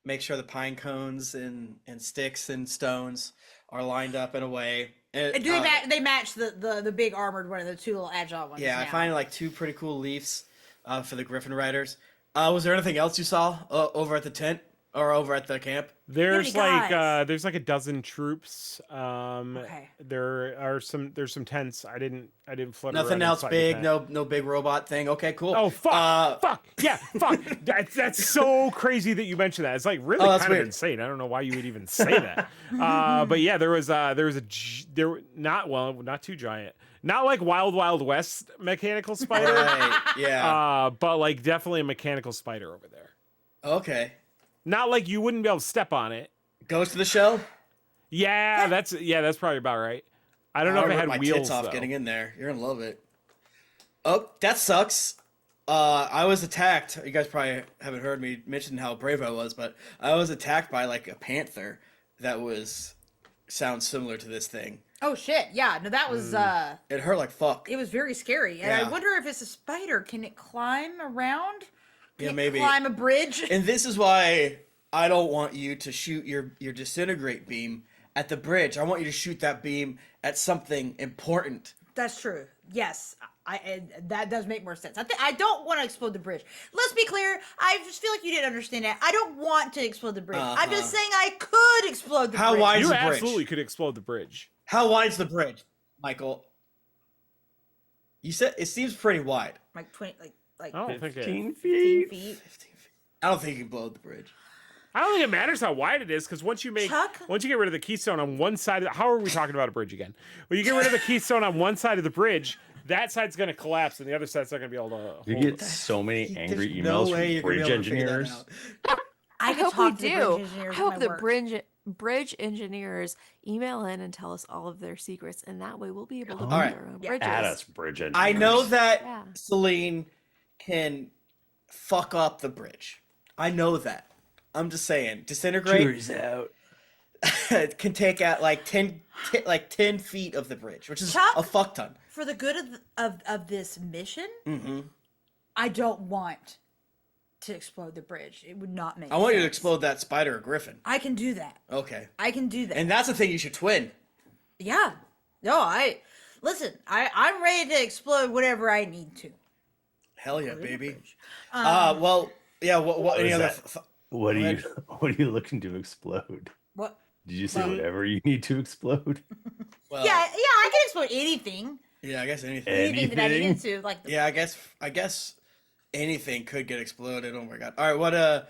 Make sure the pine cones and sticks and stones are lined up in a way. And do they match the big armored one of the two little agile ones? Yeah, I now? find 2 pretty cool leaves for the Griffin Riders. Was there anything else you saw over at the tent or over at the camp? There's guys? there's a dozen troops. Okay. There's some tents. I didn't flutter Nothing around else inside the big. tent. No big robot thing. Okay, cool. Oh fuck! Fuck. Fuck! That's so crazy that you mentioned that. It's really that's kind of weird. insane. I don't know why you would even say that. But yeah, there was not too giant, not like Wild West mechanical spider, Right. Yeah. but definitely a mechanical spider over there. Okay. Not like you wouldn't be able to step on it. Goes to the shell. Yeah, that's probably about right. I don't know if it had my wheels tits off though. getting in there. You're gonna love it. Oh, that sucks. I was attacked. You guys probably haven't heard me mention how brave I was, but I was attacked by a panther that sounds similar to this thing. Oh shit! Yeah, no, that was It hurt like fuck. it was very scary, and I Yeah. wonder if it's a spider. Can it climb around? Can Yeah, it maybe. climb a bridge. And this is why I don't want you to shoot your disintegrate beam at the bridge. I want you to shoot that beam at something important. That's true. Yes, that does make more sense. I don't want to explode the bridge. Let's be clear. I just feel like you didn't understand that. I don't want to explode the bridge. I'm just saying I could explode the How bridge. wide- You the bridge? absolutely could explode the bridge. How wide's the bridge, Michael? You said it seems pretty wide. Like 20, like I don't think 15 15 feet. feet. I don't think you can blow the bridge. I don't think it matters how wide it is because once you Chuck? get rid of the keystone on one side, how are we talking about a bridge again? When you get rid of the keystone on one side of the bridge, that side's going to collapse and the other side's not going to be able to. You hold get it. so many angry There's no emails way from you're gonna be bridge able to figure that engineers. out. I could hope we talk to the do. bridge engineers I at hope my the work. bridge engineers email in and tell us all of their secrets, and that way we'll be able to build right. our own Yeah. bridges. Add us, bridge engineers. I know that Yeah. Selene can fuck up the bridge. I know that. I'm just saying, disintegrate Jury's out. can take out 10 feet of the bridge, which is Chuck? a fuck ton. For the good of this mission, Mm-hmm. I don't want to explode the bridge. It would not make I want you to sense. explode that spider or griffin. I can do that. Okay. I can do that. And that's the thing you should twin. Yeah. No, Listen, I'm ready to explode whatever I need to. Hell yeah, baby. Um, Yeah. What any is other? that? What are you? What are you looking to explode? What? Did you say Well- whatever you need to explode? Well, Yeah, I can explode anything. Yeah, I guess anything. Anything that I Anything? needed to, like. Yeah, I guess anything could get exploded. Oh my god. All right, what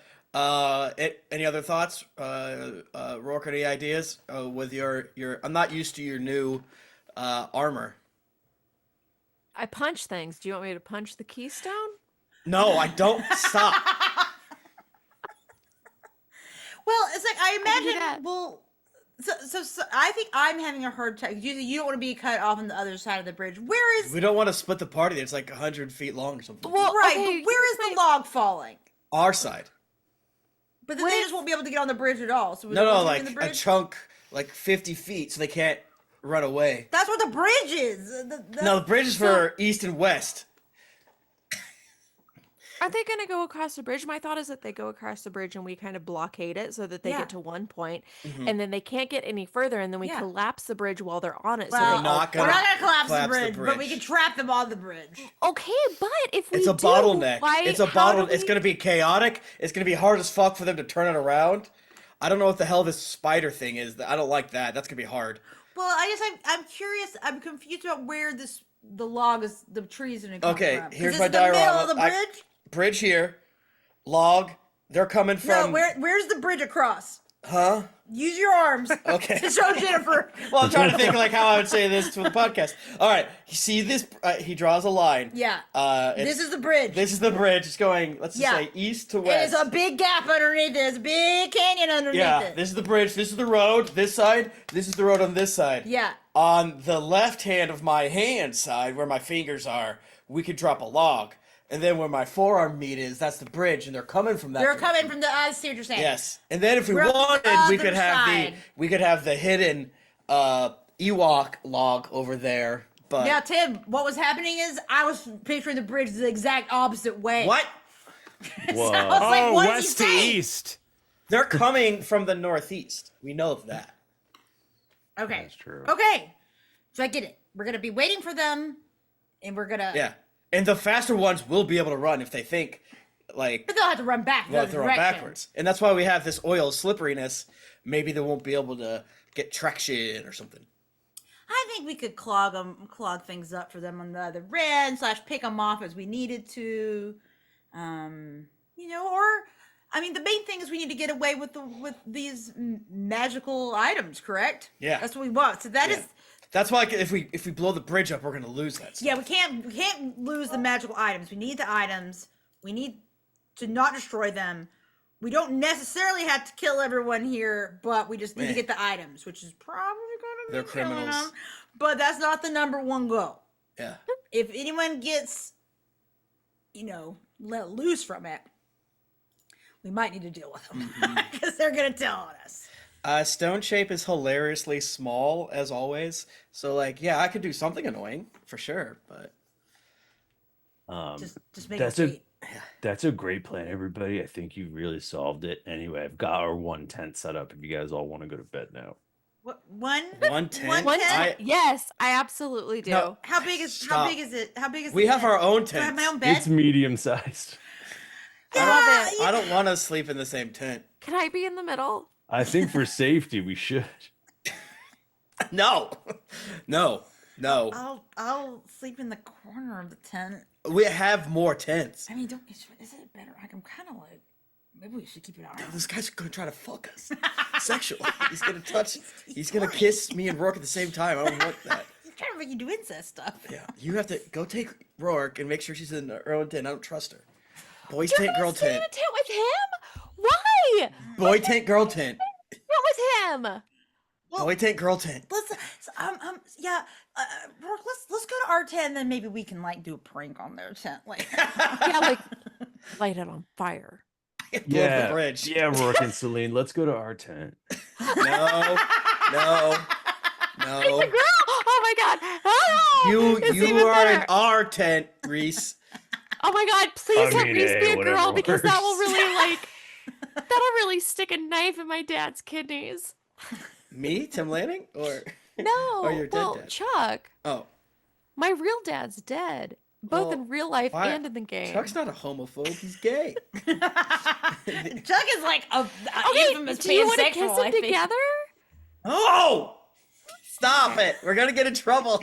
any other thoughts? Rourke, any ideas with your I'm not used to your new armor. I punch things. Do you want me to punch the keystone? No, I don't. Stop. Well, it's like I can do that. imagine. Well, so I think I'm having a hard time. Usually, you don't want to be cut off on the other side of the bridge. Where is We don't want to split the party. It's like 100 feet long or something. Well, right? okay, But where is the log falling? Our side. But then they With- just won't be able to get on the bridge at all. So we No, don't want like them in the a bridge? chunk, like 50 feet, so they can't run away. That's where the bridge is. No, the bridge is for east and west. Are they going to go across the bridge? My thought is that they go across the bridge and we kind of blockade it so that they Yeah. get to one point, Mhm. and then they can't get any further, and then we Yeah. collapse the bridge while they're on it. Well, so We're they not we're gonna not gonna collapse the collapse bridge, but we can trap them on the bridge. okay, but if we It's a do, bottleneck. why, It's a how do bottle. It's we- gonna be chaotic. It's gonna be hard as fuck for them to turn it around. I don't know what the hell this spider thing is. I don't like that. That's gonna be hard. Well, I guess I'm curious. I'm confused about where the log is. The trees are gonna come Okay, from. 'Cause here's it's my the middle diorama. of the bridge. Bridge here, log. They're coming from. No, where's the bridge across? Huh? Use your arms Okay. to show Jennifer. Well, I'm trying to think like how I would say this to the podcast. All right, you see this? He draws a line. Yeah. It's- This is the bridge. This is the bridge. It's going. Let's just Yeah. say east to There's west. a big gap underneath it. There's a big canyon underneath Yeah, it. this is the bridge. This is the road. This side. This is the road on this side. Yeah. On the left hand of my hand side, where my fingers are, we could drop a log. And then where my forearm meat is, that's the bridge, and they're coming from that. They're direction. coming from the. I see what you're saying. Yes, and then if we We're on the wanted, we other could have side. the hidden Ewok log over there. But Now, Tim, what was happening is I was picturing the bridge the exact opposite way. what? Whoa. I was like, Oh, what is he west to saying? east. They're coming from the northeast. We know that. Okay. That's true. Okay. So I get it. We're gonna be waiting for them, and we're gonna. Yeah, and the faster ones will be able to run if they think like But they'll have to run back. the well, other they're on direction. backwards, and that's why we have this oil slipperiness. Maybe they won't be able to get traction or something. I think we could clog things up for them on the other end / pick them off as we needed to, or I mean the main thing is we need to get away with these magical items, correct? Yeah. That's what we want. So that Yeah. is That's why if we blow the bridge up, we're gonna lose that. Stuff. yeah. We can't lose the magical items. We need the items. We need to not destroy them. We don't necessarily have to kill everyone here, but we just need to Eh. get the items, which is probably going to be They're killing criminals. them. But that's not the number one goal. Yeah. If anyone gets, let loose from it, we might need to deal with them because they're gonna tell on us. Stone Shape is hilariously small as always. So like, yeah, I could do something annoying for sure, but Just make That's it a sweet. that's a great plan, everybody. I think you really solved it. Anyway, I've got our one tent set up. If you guys all want to go to bed now, What one? 110. One tent? I- yes, I absolutely do. No, How big is Stop. it? How big is We the have tent? our own Do I have tent. my own bed? it's medium sized. love it. I don't want to sleep in the same tent. Can I be in the middle? I think for safety we should. No, no, no. I'll sleep in the corner of the tent. We have more tents. I mean, is it better? I'm kind of like, maybe we should keep it on. This guy's gonna try to fuck us sexually. He's gonna touch. He's gonna kiss me and Rourke at the same time. I don't want that. He's trying to make you do incest stuff. Yeah, you have to go take Rourke and make sure she's in her own tent. I don't trust her. Boys You're tent, gonna girl stay in tent. a tent with him? Why? Boy tent, girl tent. Not with him. Boy tent, girl tent. Let's Brooke, let's go to our tent, and then maybe we can like do a prank on their tent later. Yeah, like light it on fire. Blow up the bridge. Yeah, Rourke and Selene, let's go to our tent. No, no, no. Girl! Oh my god! Ah! It's You even are in better. our tent, Reese. Oh my god! Please I have mean, Reese be hey, a girl whatever because that will works. really that'll really stick a knife in my dad's kidneys. Me, Tim Lanning, or No, Oh, your dead well, dad. Chuck. oh, My real dad's dead, both Well, in real life why- and in the game. Chuck's not a homophobe. He's gay. Chuck is like a Okay, infamous do you want to pansexual, kiss I him think. together? Oh! Stop it. We're going to get in trouble.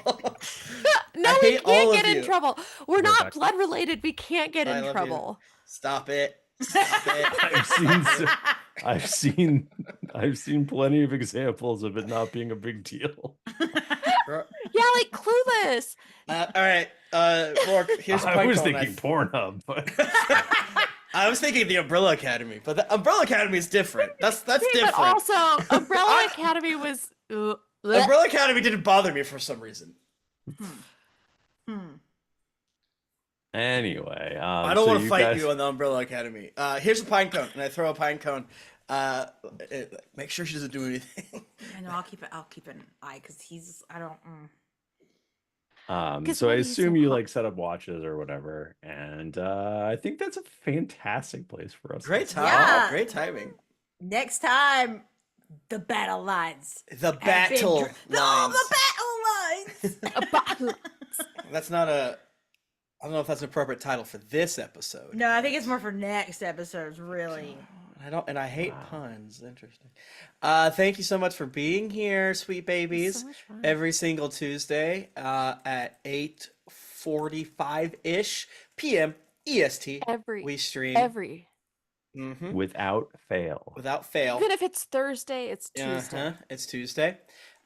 No, I we hate all can't of get in you. trouble. We're Go not back. blood related. We can't get I in love you. trouble. Stop it. Stop it. I've seen plenty of examples of it not being a big deal. Yeah, like Clueless. All right. Mork, here's a I pine was cone. thinking Pornhub, but I was thinking the Umbrella Academy, but the Umbrella Academy is different. That's But different. also, Umbrella Academy was. Umbrella Academy didn't bother me for some reason. anyway, I don't want to fight guys... you on the Umbrella Academy. Here's a pine cone, and I throw a pine cone. Make sure she doesn't do anything. I know. I'll keep an eye because he's. I don't. So I he's assume so you hot. like set up watches or whatever, and I think that's a fantastic place for us. to Great start. time. Yeah. Great timing. Next time, the battle lines. The have been battle dr- lines. Oh, the battle lines. That's not a. I don't know if that's an appropriate title for this episode. No, I think it's more for next episodes. Really. I hate puns. Interesting. Thank you so much for being here, sweet babies. so much fun. Every single Tuesday at 8:45 ish p.m. EST. We stream Every. Mhm. Without fail. Without fail. Even if it's Thursday, it's Tuesday. It's Tuesday.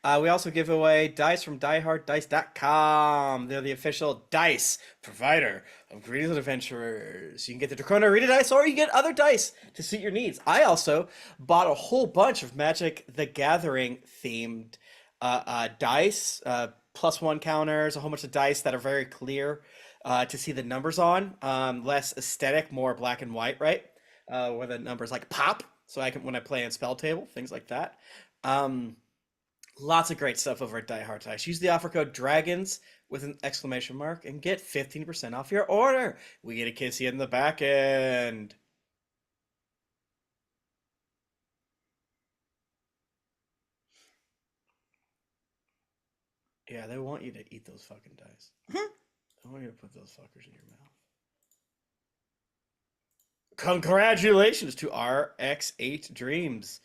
We also give away dice from dieharddice.com. They're the official dice provider of Greetings and Adventurers. You can get the Dracona Arena dice or you get other dice to suit your needs. I also bought a whole bunch of Magic the Gathering themed dice, +1 counters, a whole bunch of dice that are very clear to see the numbers on. Less aesthetic, more black and white, right? Where the numbers like pop, so I can when I play on spell table, things like that. Lots of great stuff over at Die Hard Dice. Use the offer code DRAGONS with an exclamation mark and get 15% off your order. We get a kiss you in the back end. Yeah, they want you to eat those fucking dice. They want you to put those fuckers in your mouth. Congratulations to RX8 Dreams.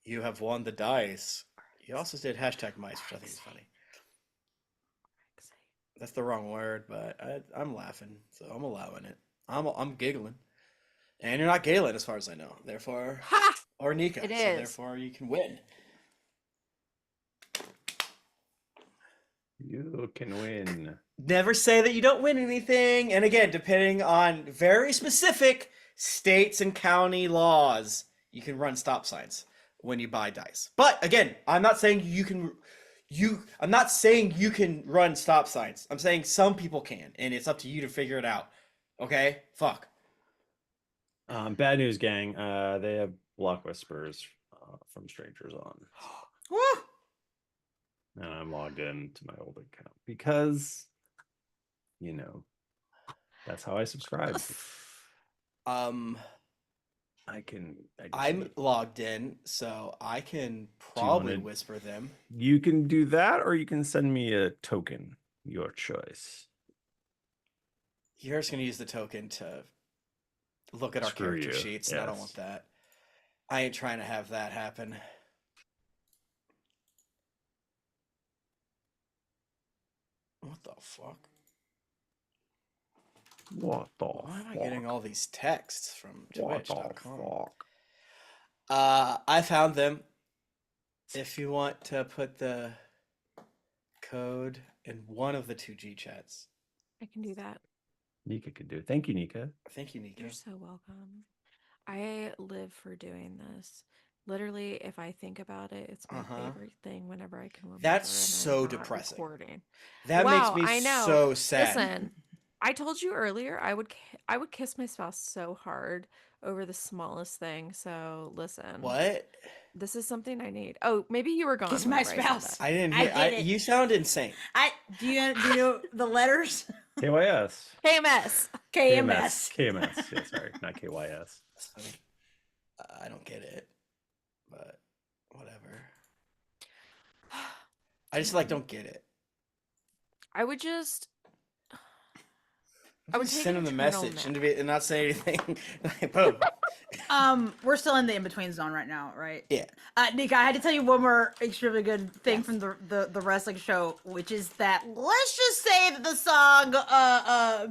You have won the dice. You also did hashtag mice, which I think is funny. That's the wrong word, but I'm laughing, so I'm allowing it. I'm giggling. And you're not Galen, as far as I know. Therefore, Ha! or Nika. It so is. therefore, you can win. You can win. Never say that you don't win anything. And again, depending on very specific states and county laws, you can run stop signs when you buy dice. But again, I'm not saying you can. I'm not saying you can run stop signs. I'm saying some people can, and it's up to you to figure it out. Okay? Fuck. Bad news, gang. They have block whispers from strangers on, Woo! and I'm logged in to my old account because, that's how I subscribe. I'm logged in, so I can probably wanna- whisper them. You can do that, or you can send me a token. Your choice. You're just gonna use the token to look at our Screw character you, sheets, and I don't yes. want that. I ain't trying to have that happen. What the fuck? What the Why am I fuck? getting all these texts from What the Twitch.com? fuck? I found them. If you want to put the code in one of the two G chats. I can do that. Nika could do it. Thank you, Nika. Thank you, Nika. You're so welcome. I live for doing this. Literally, if I think about it, it's my favorite thing whenever I can remember. That's and I'm so not depressing. recording. That Wow, makes me I know. so sad. Listen, I told you earlier I would kiss my spouse so hard over the smallest thing. So listen, What? this is something I need. Oh, maybe you were gone. Kiss my whenever I said spouse. that. I didn't I hear. did it. You sound insane. Do you know the letters? KYS. KMS. KMS. KMS. Yeah, sorry, not KYS. That's funny. I don't get it, but whatever. I just don't get it. I would just. I would send him the message and not say anything. Boom. We're still in the in-between zone right now, right? Yeah. Nika, I had to tell you one more extremely good thing from the wrestling show, which is that let's just say that the song,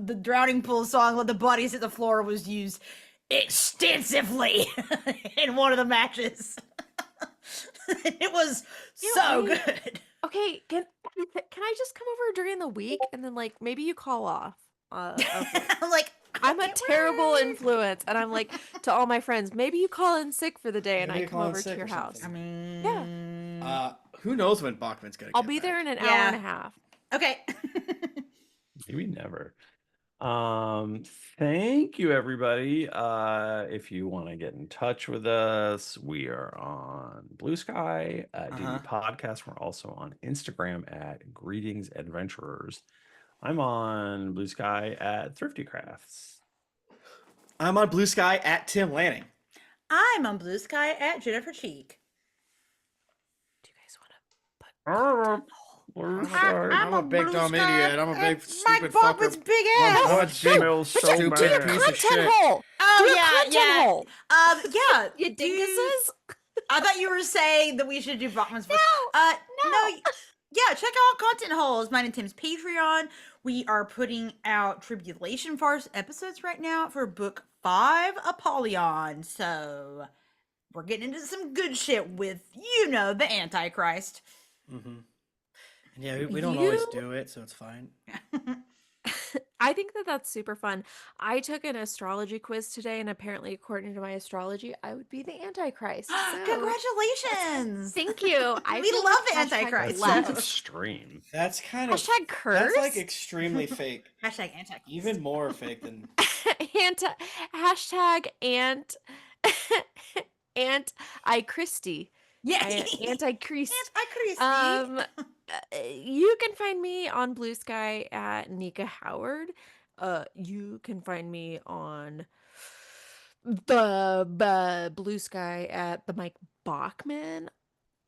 the Drowning Pool song, "Let the Bodies Hit the Floor," was used extensively in one of the matches. It was good. Okay, can I just come over during the week and then like maybe you call off? Like I'm a terrible influence, and I'm like to all my friends, maybe you call in sick for the day, and I come over to your house. I mean, yeah. Who knows when Bachmann's gonna? I'll be there in an hour and a half. Okay. Maybe never. Thank you, everybody. If you want to get in touch with us, we are on Blue Sky DD Podcast. We're also on Instagram at Greetings Adventurers. I'm on Blue Sky at Thrifty Crafts. I'm on Blue Sky at Tim Lanning. I'm on Blue Sky at Jennifer Cheek. Do you guys want to put? I'm a big dumb idiot. I'm a big stupid Mike Bachman's fucker. big I'm ass. stupid Do your piece of shit. content hole. Oh yeah. Hole. Yeah. You dinguses. I thought you were saying that we should do Bachman's voice. No. Yeah, check out Content Holes, mine and Tim's Patreon. We are putting out Tribulation Farce episodes right now for book 5, Apollyon. So we're getting into some good shit with, the Antichrist. Mm-hmm. Yeah, we don't always do it, so it's fine. I think that's super fun. I took an astrology quiz today, and apparently, according to my astrology, I would be the Antichrist. So Congratulations! thank you. We love the Antichrist. That's extreme. That's kind of hashtag curse. That's like extremely fake. Hashtag Antichrist. Even more fake than hashtag I Christie. Yeah, Antichrist. Antichrist. You can find me on Blue Sky at Nika Howard. You can find me on the Blue Sky at the Mike Bachmann,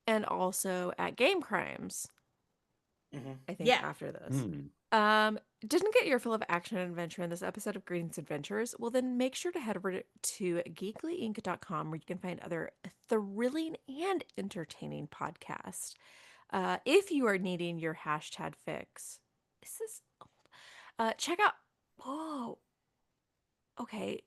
and also at Game Crimes. I think after this. Didn't get your fill of action and adventure in this episode of Greetings Adventures? Well, then make sure to head over to geeklyinc.com, where you can find other thrilling and entertaining podcasts. If you are needing your hashtag fix, is this old? Check out. Whoa. Okay.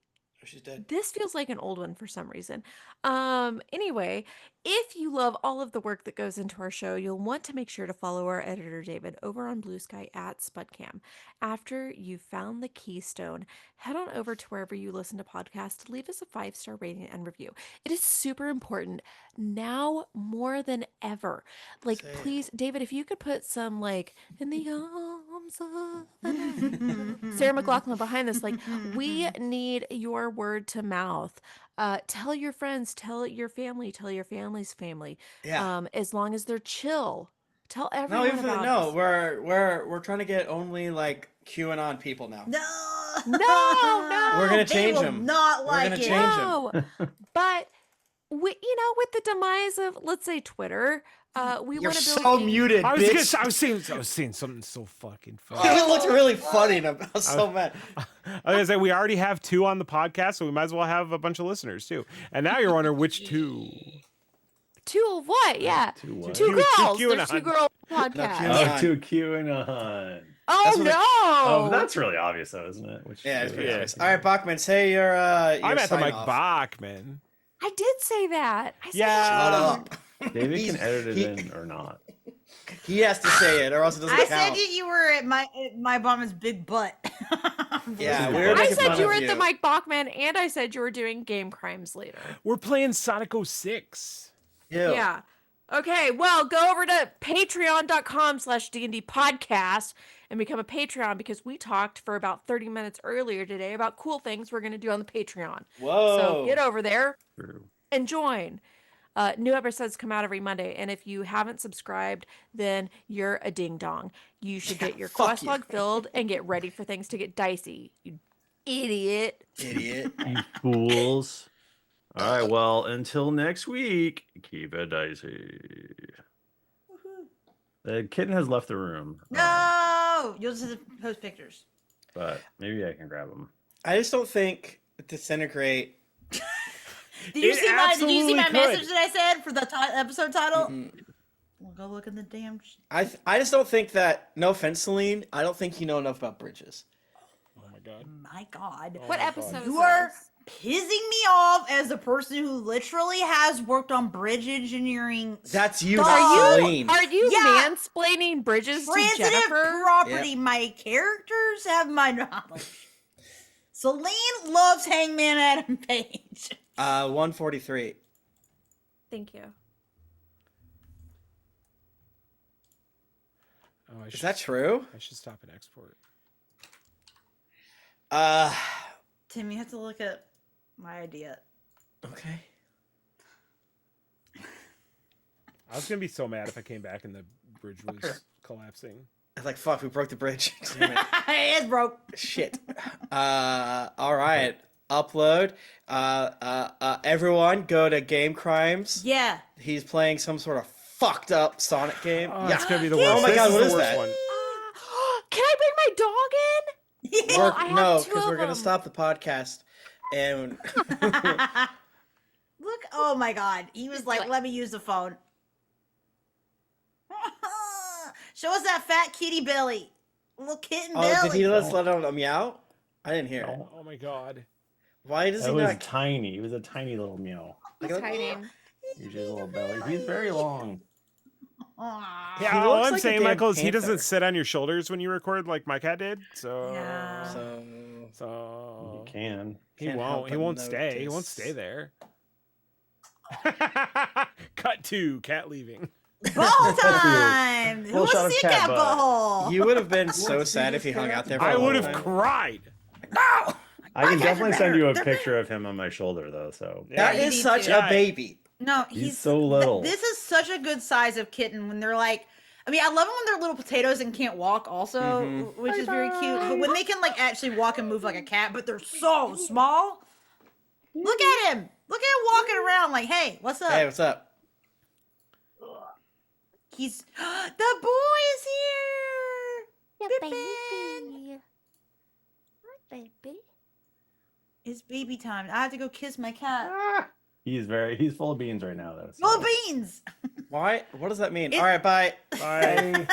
She's dead. This feels like an old one for some reason. Anyway, if you love all of the work that goes into our show, you'll want to make sure to follow our editor, David, over on Blue Sky at Spudcam. After you've found the keystone, head on over to wherever you listen to podcasts to leave us a 5-star rating and review. It is super important now more than ever. Like, please, David, if you could put some, like, in the arms of Sarah McLachlan behind this, like, we need your word to mouth. Tell your friends, tell your family, tell your family's family. Yeah. As long as they're chill, tell everyone about us. We're trying to get only like QAnon people now. No. We're gonna change them. Not like it. No. But with the demise of, let's say, Twitter, we You're want to build. so muted, I bitch. was seeing something so fucking funny. It looked really funny, and I was so mad. I was gonna say we already have 2 on the podcast, so we might as well have a bunch of listeners too. And now you're wondering which 2. 2 of what? Yeah. 2 what? 2 girls. QAnon. There's 2 girl podcast. Oh, 2 QAnon. Oh no! Oh, that's really obvious, though, isn't it? Yeah, it's pretty obvious. All right, Bachman, say your I'm at the Mike sign-off. Bachman. I did say that. I said Shut up. David can edit it in or not. He has to say it, or else it doesn't I count. said you were at my Bachman's big butt. Yeah, we were I making said fun you were of at the Mike Bachman, and I said you were doing Game Crimes later. We're playing Sonic 06. Ew. Yeah. Okay, well, go over to patreon.com/D&D podcast and become a Patreon, because we talked for about 30 minutes earlier today about cool things we're going to do on the Patreon. Whoa. So get over there True. and join. New episodes come out every Monday, and if you haven't subscribed, then you're a ding-dong. You should get your quest log filled and get ready for things to get dicey. You idiot. Idiot. You fools. All right, well, until next week, keep it dicey. The kitten has left the room. No. No, you'll just have to post pictures. But maybe I can grab them. I just don't think Disintegrate. Did you It see my absolutely could. message that I said for the episode title? We'll go look in the damn. I just don't think that. No offense, Selene. I don't think you know enough about bridges. Oh my god. My God. What my God. episode? You are pissing me off as the person who literally has worked on bridge engineering. That's you, Are not you- Selene. Are you Yeah. mansplaining bridges to Transitive Jennifer? property. My characters have my knowledge. Selene loves Hangman Adam Page. 143. Thank you. Oh, Is that true? I should stop and export. Tim, you have to look at my idea. Okay. I was gonna be so mad if I came back and the bridge was collapsing. I was like, fuck, we broke the bridge. Damn it. It is broke. Shit. All right. Upload. Everyone go to Game Crimes. Yeah. He's playing some sort of fucked up Sonic game. Oh, Yeah. it's gonna be the Oh worst. my This God, what the is worst that? one. Can I bring my dog in? Yeah. Well, I have No, two because of we're gonna them. stop the podcast. And Look, oh my God. He was like, let me use the phone. Show us that fat kitty belly. Little kitten oh, belly. did he let us let him meow? I didn't hear it. No. Oh my god. Why does That he was not? tiny. It was a tiny little meow. Like, He's hiding. Here's his little belly. He's very long. Aw. Yeah, He all looks I'm like a saying, damn Michael, is he panther. doesn't sit on your shoulders when you record like my cat did. So, Yeah. So You can. he Can't help won't. He but won't stay. He won't notice. stay there. Cut to cat leaving. Ball time. Who Full wants shot to of see a cat cat butt. butthole? you would have been so sad if he hung out there. For I a would long have time. cried. No. I can cats are definitely send you a better. picture of him on my shoulder though. So That Yeah, you is need such to. a baby. No, He's so little. This is such a good size of kitten when they're like. I mean, I love them when they're little potatoes and can't walk, also, Mhm. which is very cute. But when they can like actually walk and move like a cat, but they're so small. Look at him! Look at him walking around like, "Hey, what's up?" Hey, what's up? He's the boy is here. Yeah, Pippin. baby. Baby. It's baby time. I have to go kiss my cat. he's full of beans right now though. Full So. of beans. Why? What does that mean? It- All right, bye. Bye.